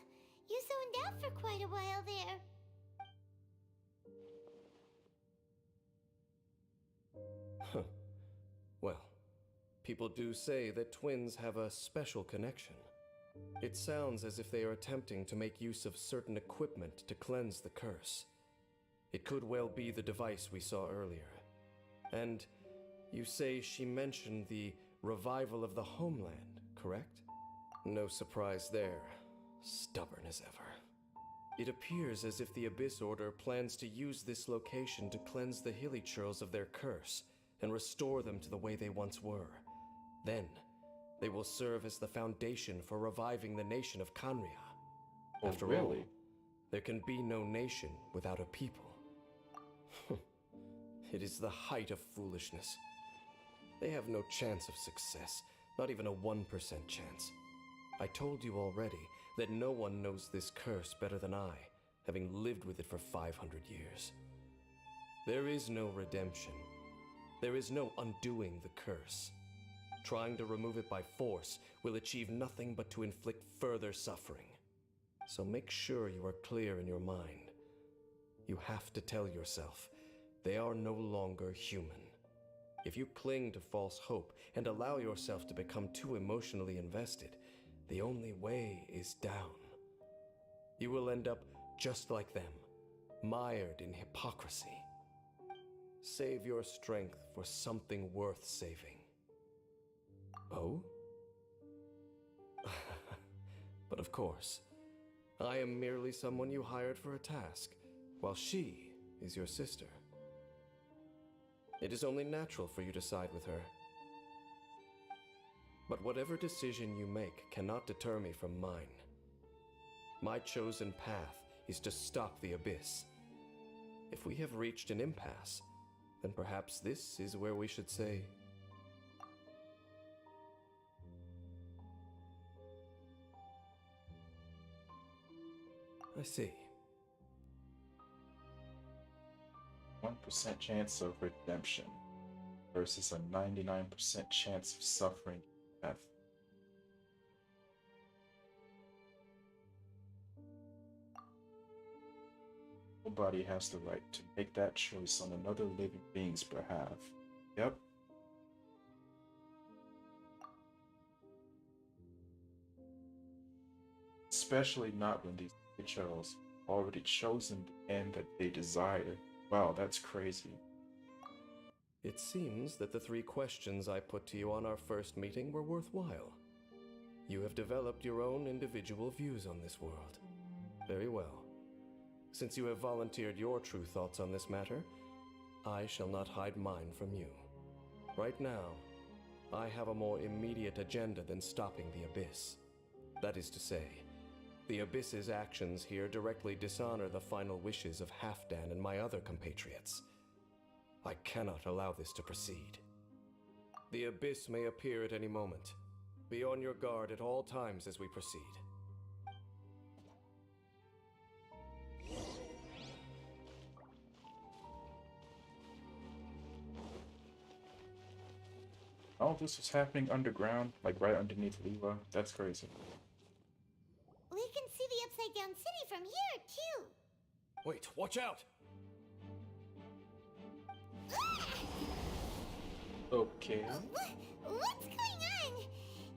you zoned out for quite a while there. Huh. Well, people do say that twins have a special connection. It sounds as if they are attempting to make use of certain equipment to cleanse the curse. It could well be the device we saw earlier. And you say she mentioned the revival of the homeland, correct? No surprise there. Stubborn as ever. It appears as if the Abyss Order plans to use this location to cleanse the Hilichurls of their curse and restore them to the way they once were. Then, they will serve as the foundation for reviving the nation of Kanria. Oh, After really? all, there can be no nation without a people. It is the height of foolishness. They have no chance of success, not even a 1% chance. I told you already that no one knows this curse better than I, having lived with it for 500 years. There is no redemption. There is no undoing the curse. Trying to remove it by force will achieve nothing but to inflict further suffering. So make sure you are clear in your mind. You have to tell yourself, they are no longer human. If you cling to false hope and allow yourself to become too emotionally invested, the only way is down. You will end up just like them, mired in hypocrisy. Save your strength for something worth saving. Oh? But of course, I am merely someone you hired for a task, while she is your sister. It is only natural for you to side with her. But whatever decision you make cannot deter me from mine. My chosen path is to stop the Abyss. If we have reached an impasse, then perhaps this is where we should say... I see. 1% chance of redemption versus a 99% chance of suffering death. Nobody has the right to make that choice on another living being's behalf. Yep. Especially not when these HLs already chosen the end that they desire. Wow, that's crazy. It seems that the 3 questions I put to you on our first meeting were worthwhile. You have developed your own individual views on this world. Very well. Since you have volunteered your true thoughts on this matter, I shall not hide mine from you. Right now, I have a more immediate agenda than stopping the Abyss. That is to say, the Abyss's actions here directly dishonor the final wishes of Halfdan and my other compatriots. I cannot allow this to proceed. The Abyss may appear at any moment. Be on your guard at all times as we proceed. All this was happening underground, like right underneath Lewa. That's crazy. We can see the Upside Down City from here, too. Wait, watch out! Okay. What's going on?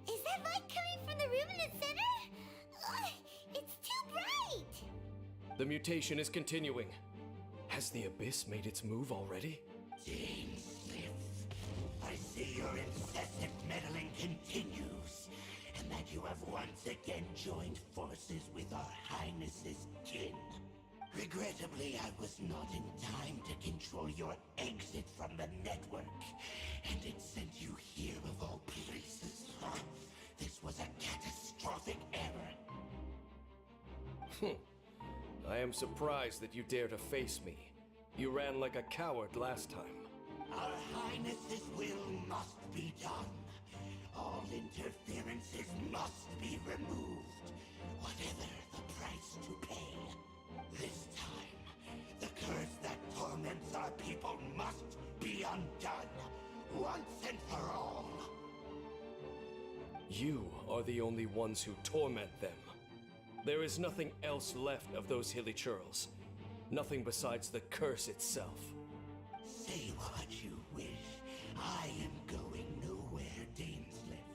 Is that light coming from the room in the center? It's too bright! The mutation is continuing. Has the Abyss made its move already? James Smith, I see your incessant meddling continues, and that you have once again joined forces with our Highness's kin. Regrettably, I was not in time to control your exit from the network, and it sent you here of all places. This was a catastrophic error. I am surprised that you dare to face me. You ran like a coward last time. Our Highness's will must be done. All interferences must be removed, whatever the price to pay. This time, the curse that torments our people must be undone, once and for all. You are the only ones who torment them. There is nothing else left of those hilly churls. Nothing besides the curse itself. Say what you wish. I am going nowhere, Dainsleif.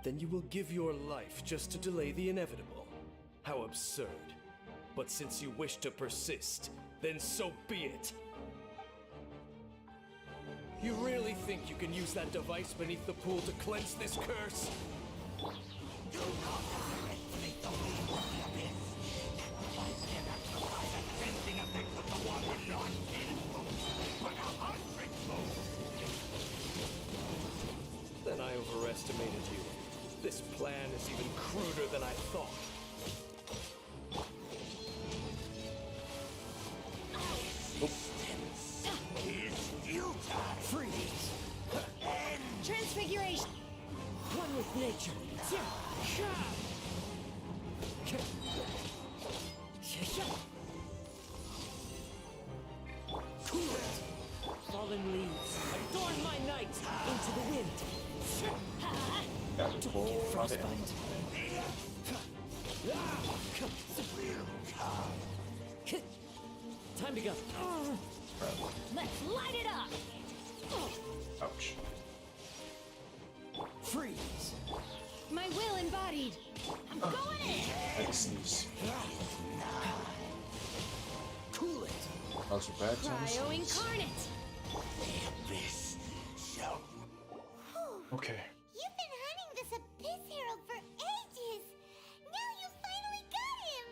Then you will give your life just to delay the inevitable. How absurd. But since you wish to persist, then so be it. You really think you can use that device beneath the pool to cleanse this curse? Do not underestimate the weight of the Abyss. That device cannot provide a cleansing effect of the water not tenfold, but 100-fold. Then I overestimated you. This plan is even cruder than I thought. Is futile. Freeze! Transfiguration! One with nature. Cool it! Fallen leaves, adorn my night! Into the wind. That was full Frostbite. Time to go. Let's light it up! Ouch. Freeze! My will embodied! I'm going in! X's. Cool it! Those are bad Cryo times. incarnate! The Abyss shall Okay. You've been hunting this Abyss Herald for ages! Now you finally got him!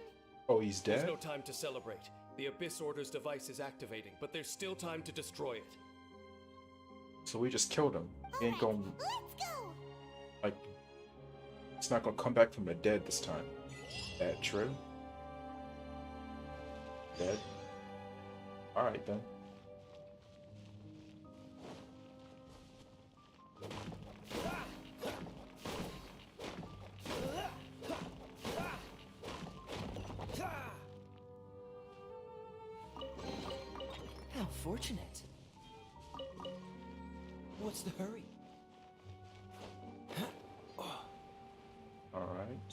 Oh, he's There's dead? no time to celebrate. The Abyss Order's device is activating, but there's still time to destroy it. So we just killed him. He ain't Alright, gonna, let's go! like, he's not gonna come back from the dead this time. That true? Dead? Alright then. How fortunate. What's the hurry? Alright.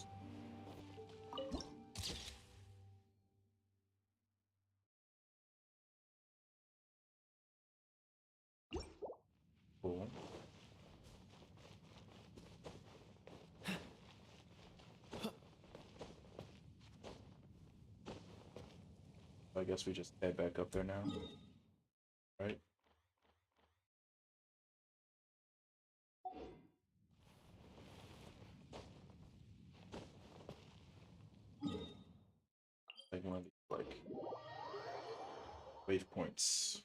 Cool. I guess we just head back up there now, right? Like one of these, like, waypoints.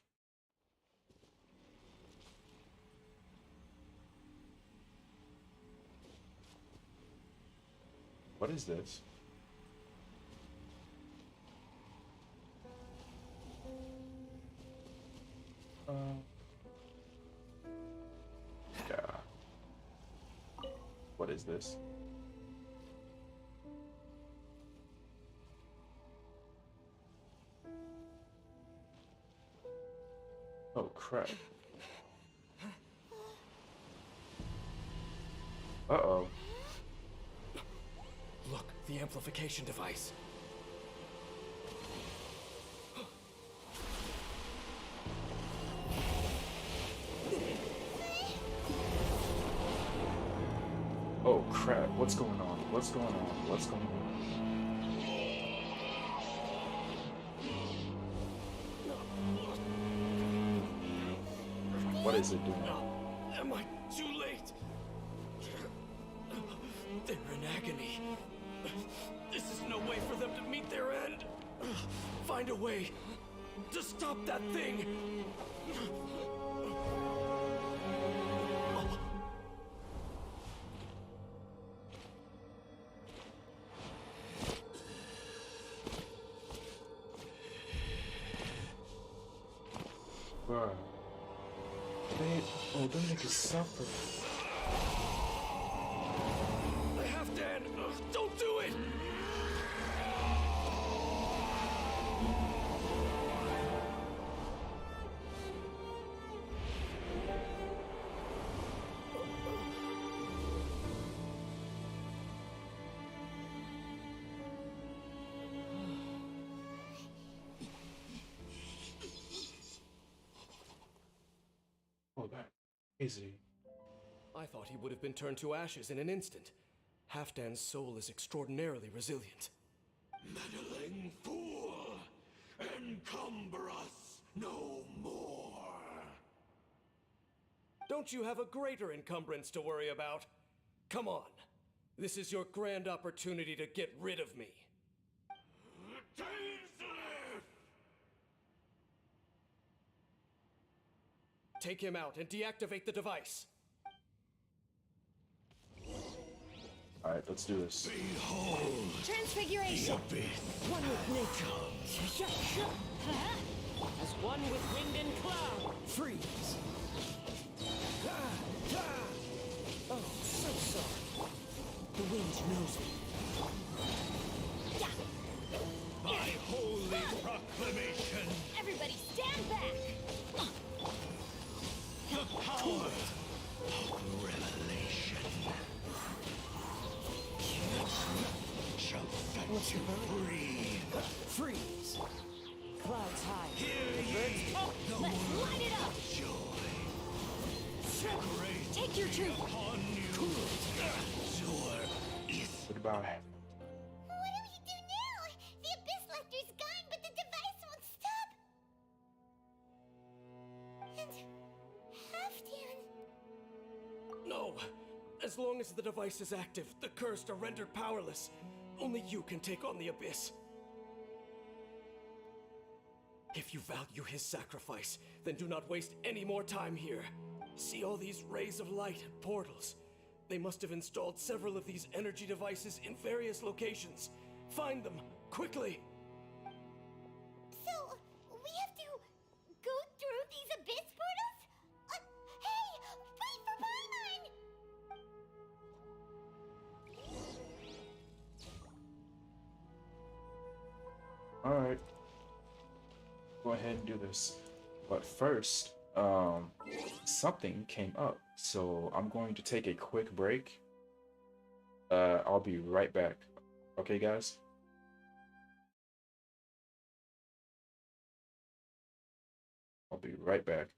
What is this? Yeah. What is this? Oh crap. Uh-oh. Look, the amplification device. Oh crap. What's going on? What's going on? What's going on? What is it doing? Am I too late? They're in agony. This is no way for them to meet their end. Find a way to stop that thing. Bruh. They make us suffer. Halfdan, don't do it! Oh, that crazy. I thought he would have been turned to ashes in an instant. Halfdan's soul is extraordinarily resilient. Meddling fool! Encumber us no more! Don't you have a greater encumbrance to worry about? Come on. This is your grand opportunity to get rid of me. Take him out and deactivate the device. Alright, let's do this. Behold Transfiguration. the abyss! One with nature. As one with wind and cloud. Freeze! Oh, so sorry. The wind knows me. By holy proclamation, Everybody stand back. the power of revelation shall set you free. Freeze. Clouds high. Hear ye the Let's word light it up. of joy. Great Take your truth. upon you. Sure is Goodbye. What do we do now? The Abyss Lecter's gone, but the device won't stop. And Halfdan. No. As long as the device is active, the cursed are rendered powerless. Only you can take on the Abyss. If you value his sacrifice, then do not waste any more time here. See all these rays of light and portals? They must have installed several of these energy devices in various locations. Find them, quickly! So, we have to go through these Abyss portals? Hey! Wait for Paimon! Alright. Go ahead and do this. But first, something came up. So I'm going to take a quick break. I'll be right back. Okay, guys? I'll be right back.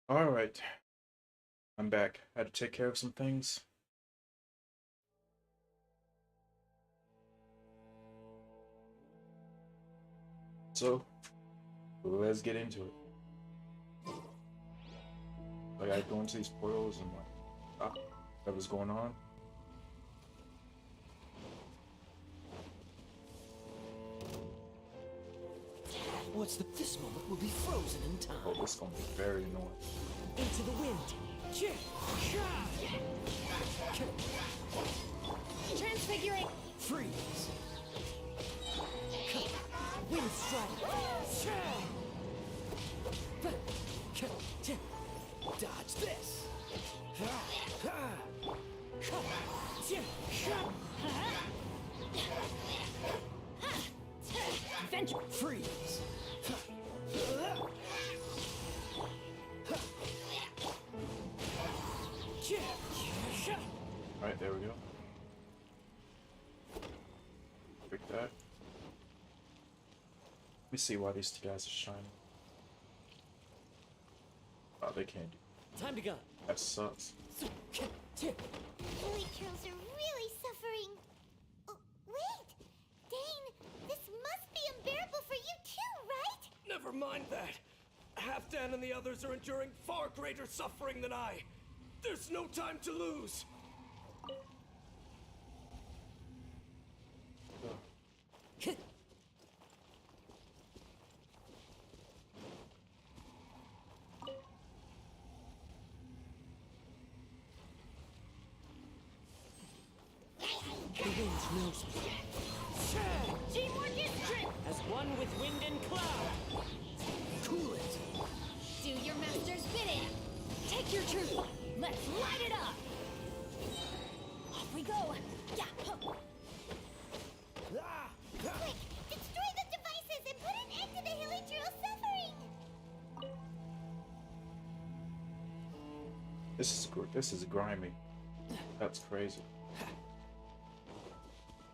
All right, I'm back. Had to take care of some things. So, let's get into it. I gotta go into these portals and like, whatever's going on. What's this moment will be frozen in time. Oh, this is gonna be very annoying. Into the wind. Transfiguring. Freeze. Wind strike. Dodge this. Adventure. Freeze. Alright, there we go. Break that. Let me see why these two guys are shining. Oh, they can't do Time to go. that. Sucks. Lily Curls are really suffering. Oh, wait! Dane, this must be unbearable for you too, right? Never mind that. Halfdan and the others are enduring far greater suffering than I. There's no time to lose. The wind knows me. Teamwork is strength. As one with wind and cloud. Cool it. Do your master's bidding. Take your truth. Let's light it up. Off we go. Yeah. Quick, destroy the devices and put an end to the Hilly Girl's suffering! This is grimy. That's crazy.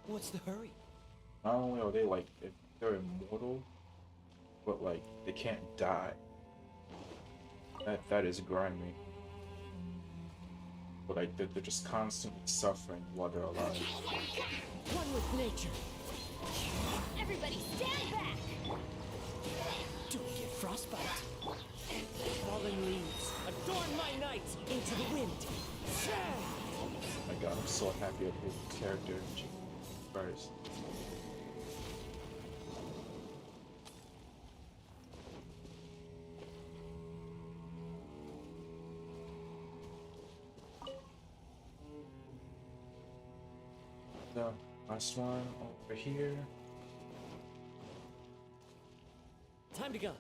What's the hurry? Not only are they like they're immortal, but like they can't die. That is grimy. But like they're just constantly suffering while they're alive. One with nature. Everybody stand back. Don't get frostbite. Fallen leaves. Adorn my night into the wind. Oh my god, I'm so happy I picked the character first. The last one over here. Time to go.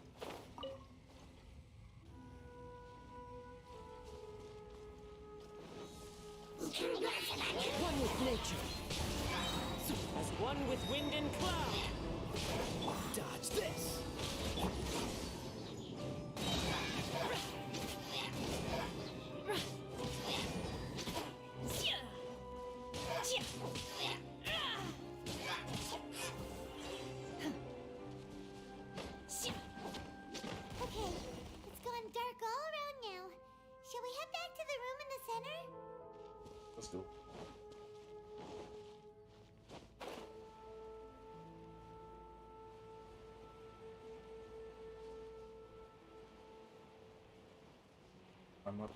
One with nature. As one with wind and cloud. Dodge this. Okay, it's gone dark all around now. Shall we head back to the room in the center? Let's go. I'm up.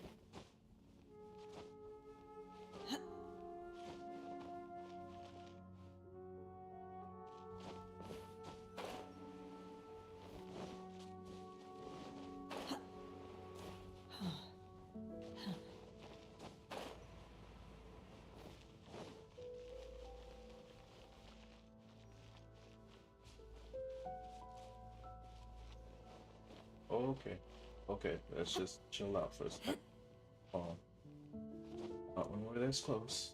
Okay. Okay, let's just chill out for a second. Not when we're this close.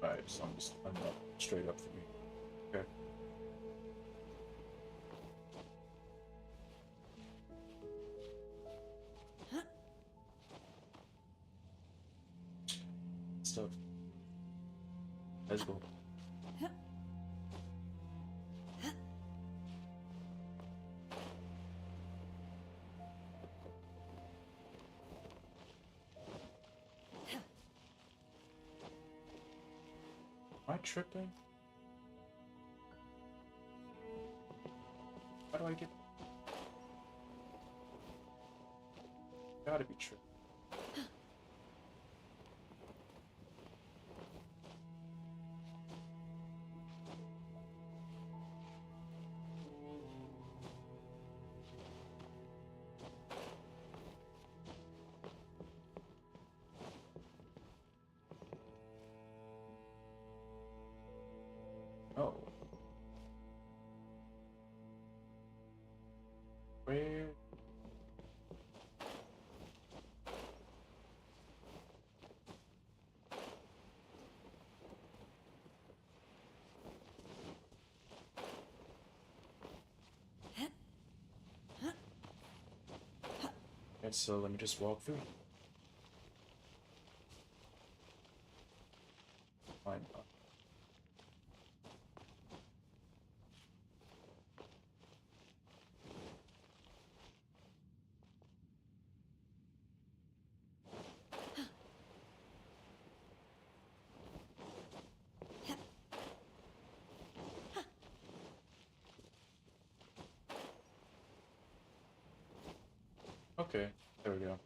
Alright, so I'm up straight up for me. Okay. stuff. Let's go. Am I tripping? How do I get? Gotta be tripping. Oh. Where? And so let me just walk through. Fine. Okay, there we go.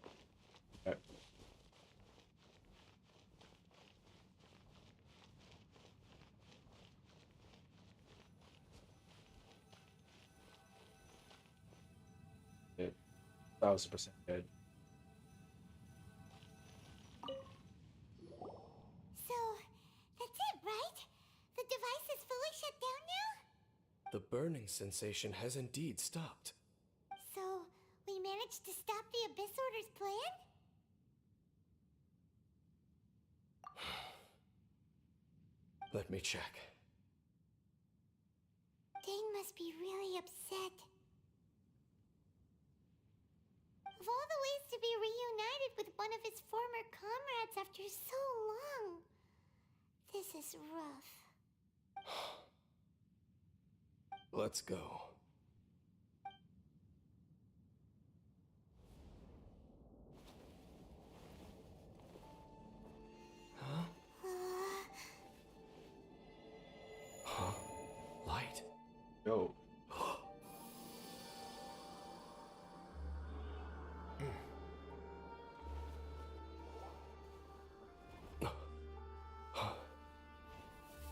Alright. Dead. 1000% dead. So, that's it, right? The device is fully shut down now? The burning sensation has indeed stopped. So, we managed to stop the Abyss Order's plan? Let me check. Dane must be really upset. Of all the ways to be reunited with one of his former comrades after so long, this is rough. Let's go. Huh? Light? Yo.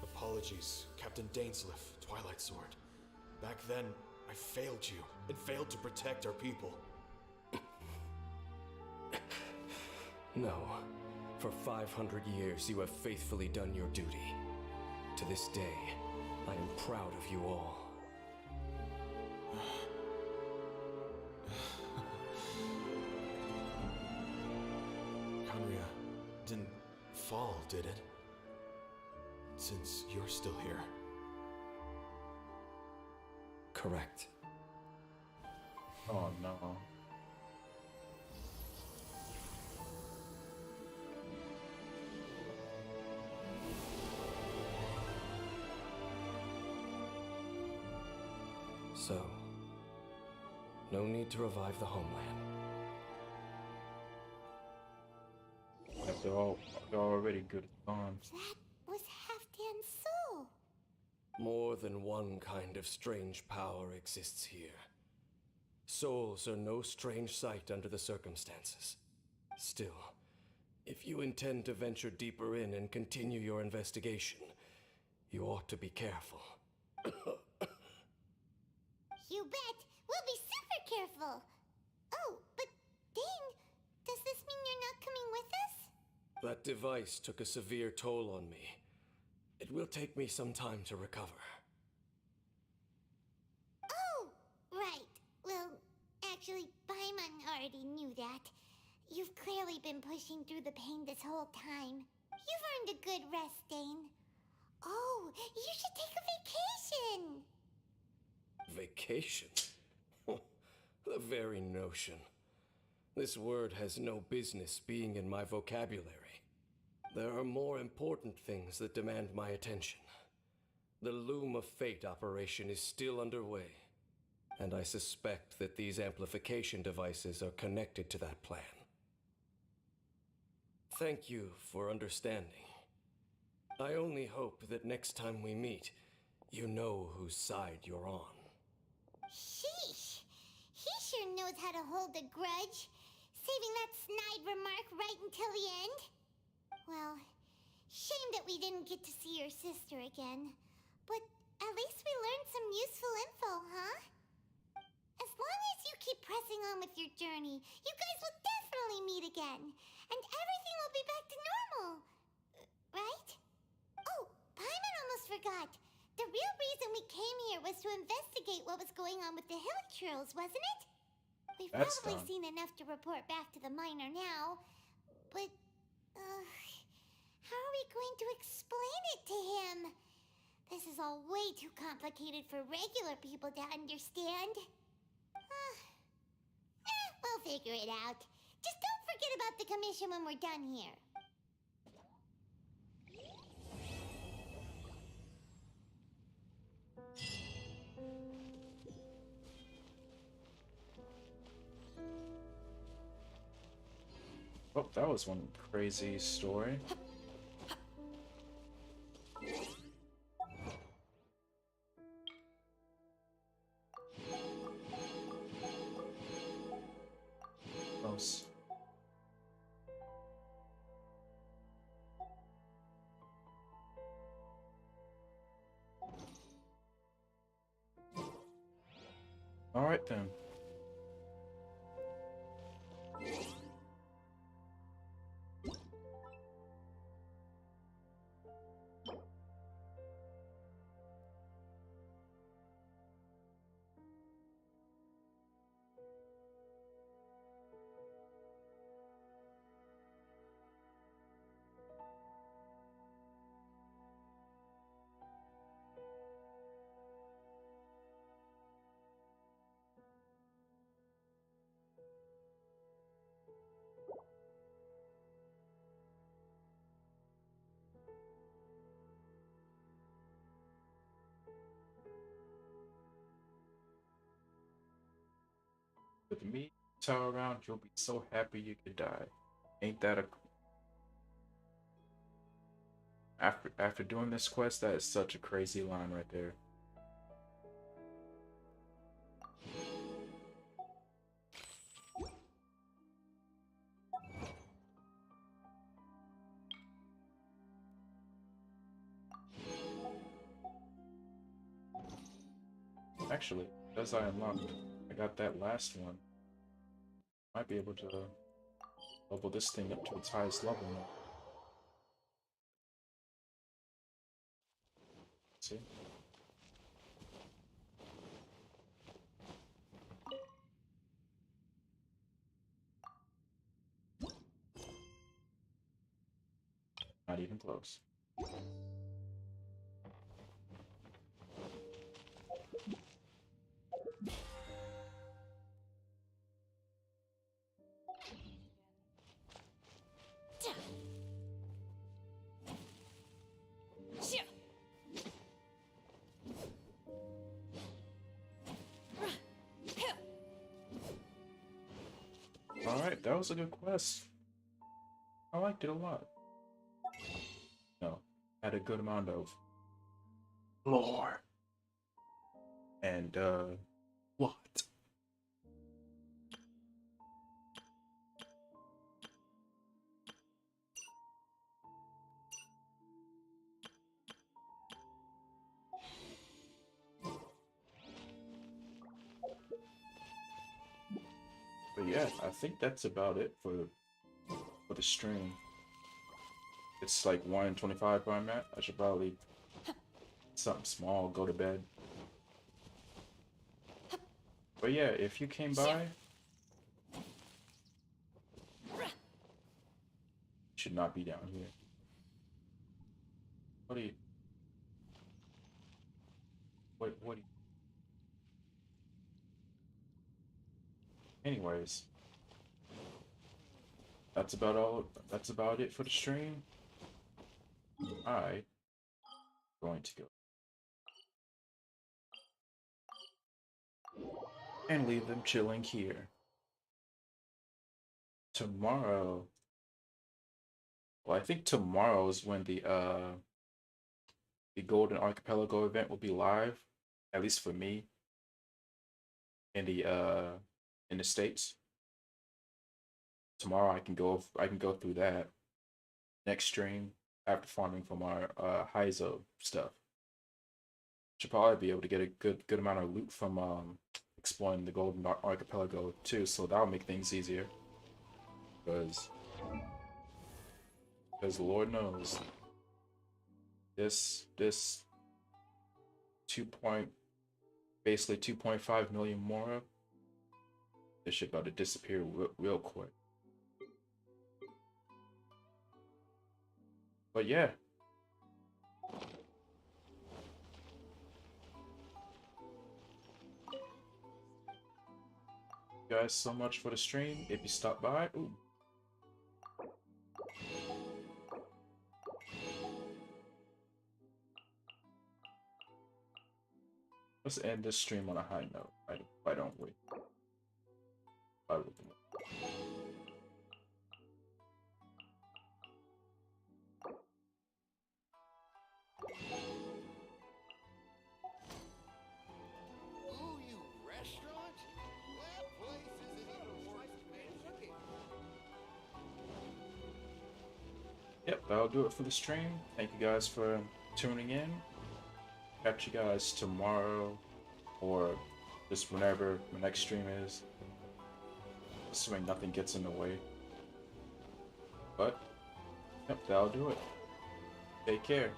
Apologies, Captain Dainsliff, Twilight Sword. Back then, I failed you and failed to protect our people. No. For 500 years, you have faithfully done your duty. To this day, I am proud of you all. Conria didn't fall, did it? Since you're still here. Correct. Oh no. So, no need to revive the homeland. If they're already good at gone. That was Halfdan's soul. More than one kind of strange power exists here. Souls are no strange sight under the circumstances. Still, if you intend to venture deeper in and continue your investigation, you ought to be careful. You bet. We'll be super careful. Oh, but Dane, does this mean you're not coming with us? That device took a severe toll on me. It will take me some time to recover. Oh, right. Well, actually, Paimon already knew that. You've clearly been pushing through the pain this whole time. You've earned a good rest, Dane. Oh, you should take a vacation. Vacation? The very notion. This word has no business being in my vocabulary. There are more important things that demand my attention. The Loom of Fate operation is still underway, and I suspect that these amplification devices are connected to that plan. Thank you for understanding. I only hope that next time we meet, you know whose side you're on. Sheesh. He sure knows how to hold a grudge, saving that snide remark right until the end. Well, shame that we didn't get to see your sister again. But at least we learned some useful info, huh? As long as you keep pressing on with your journey, you guys will definitely meet again. And everything will be back to normal. Right? Oh, Paimon almost forgot. The real reason we came here was to investigate what was going on with the Hilichurls, wasn't it? We've That's probably dumb. seen enough to report back to the miner now. But, how are we going to explain it to him? This is all way too complicated for regular people to understand. We'll figure it out. Just don't forget about the commission when we're done here. Oh, that was one crazy story. Close. All right then. With me, tower around, you'll be so happy you could die. Ain't that a after doing this quest, that is such a crazy line right there. Actually, as I unlocked, I got that last one. Might be able to level this thing up to its highest level now. See? Not even close. Alright, that was a good quest. I liked it a lot. No, had a good amount of lore. And, what? But yeah, I think that's about it for the stream. It's like 1:25 where I'm at. I should probably something small, go to bed. But yeah, if you came by, you should not be down here. What do you? What do you? Anyways, that's about all. That's about it for the stream. I'm going to go and leave them chilling here. Tomorrow, well, I think tomorrow is when the Golden Archipelago event will be live, at least for me in the States. Tomorrow I can go through that next stream after farming for my Heizou stuff. Should probably be able to get a good amount of loot from exploring the Golden Archipelago too, so that'll make things easier. Because Lord knows this 2 point basically 2.5 million Mora, this shit about to disappear real quick. But yeah. Guys, so much for the stream. If you stop by, ooh. Let's end this stream on a high note. Why don't we? Why wouldn't we? Ooh, you restaurant? That place isn't even worth mentioning. Yep, that'll do it for the stream. Thank you guys for tuning in. Catch you guys tomorrow or just whenever my next stream is. Assuming nothing gets in the way. But, yep, that'll do it. Take care.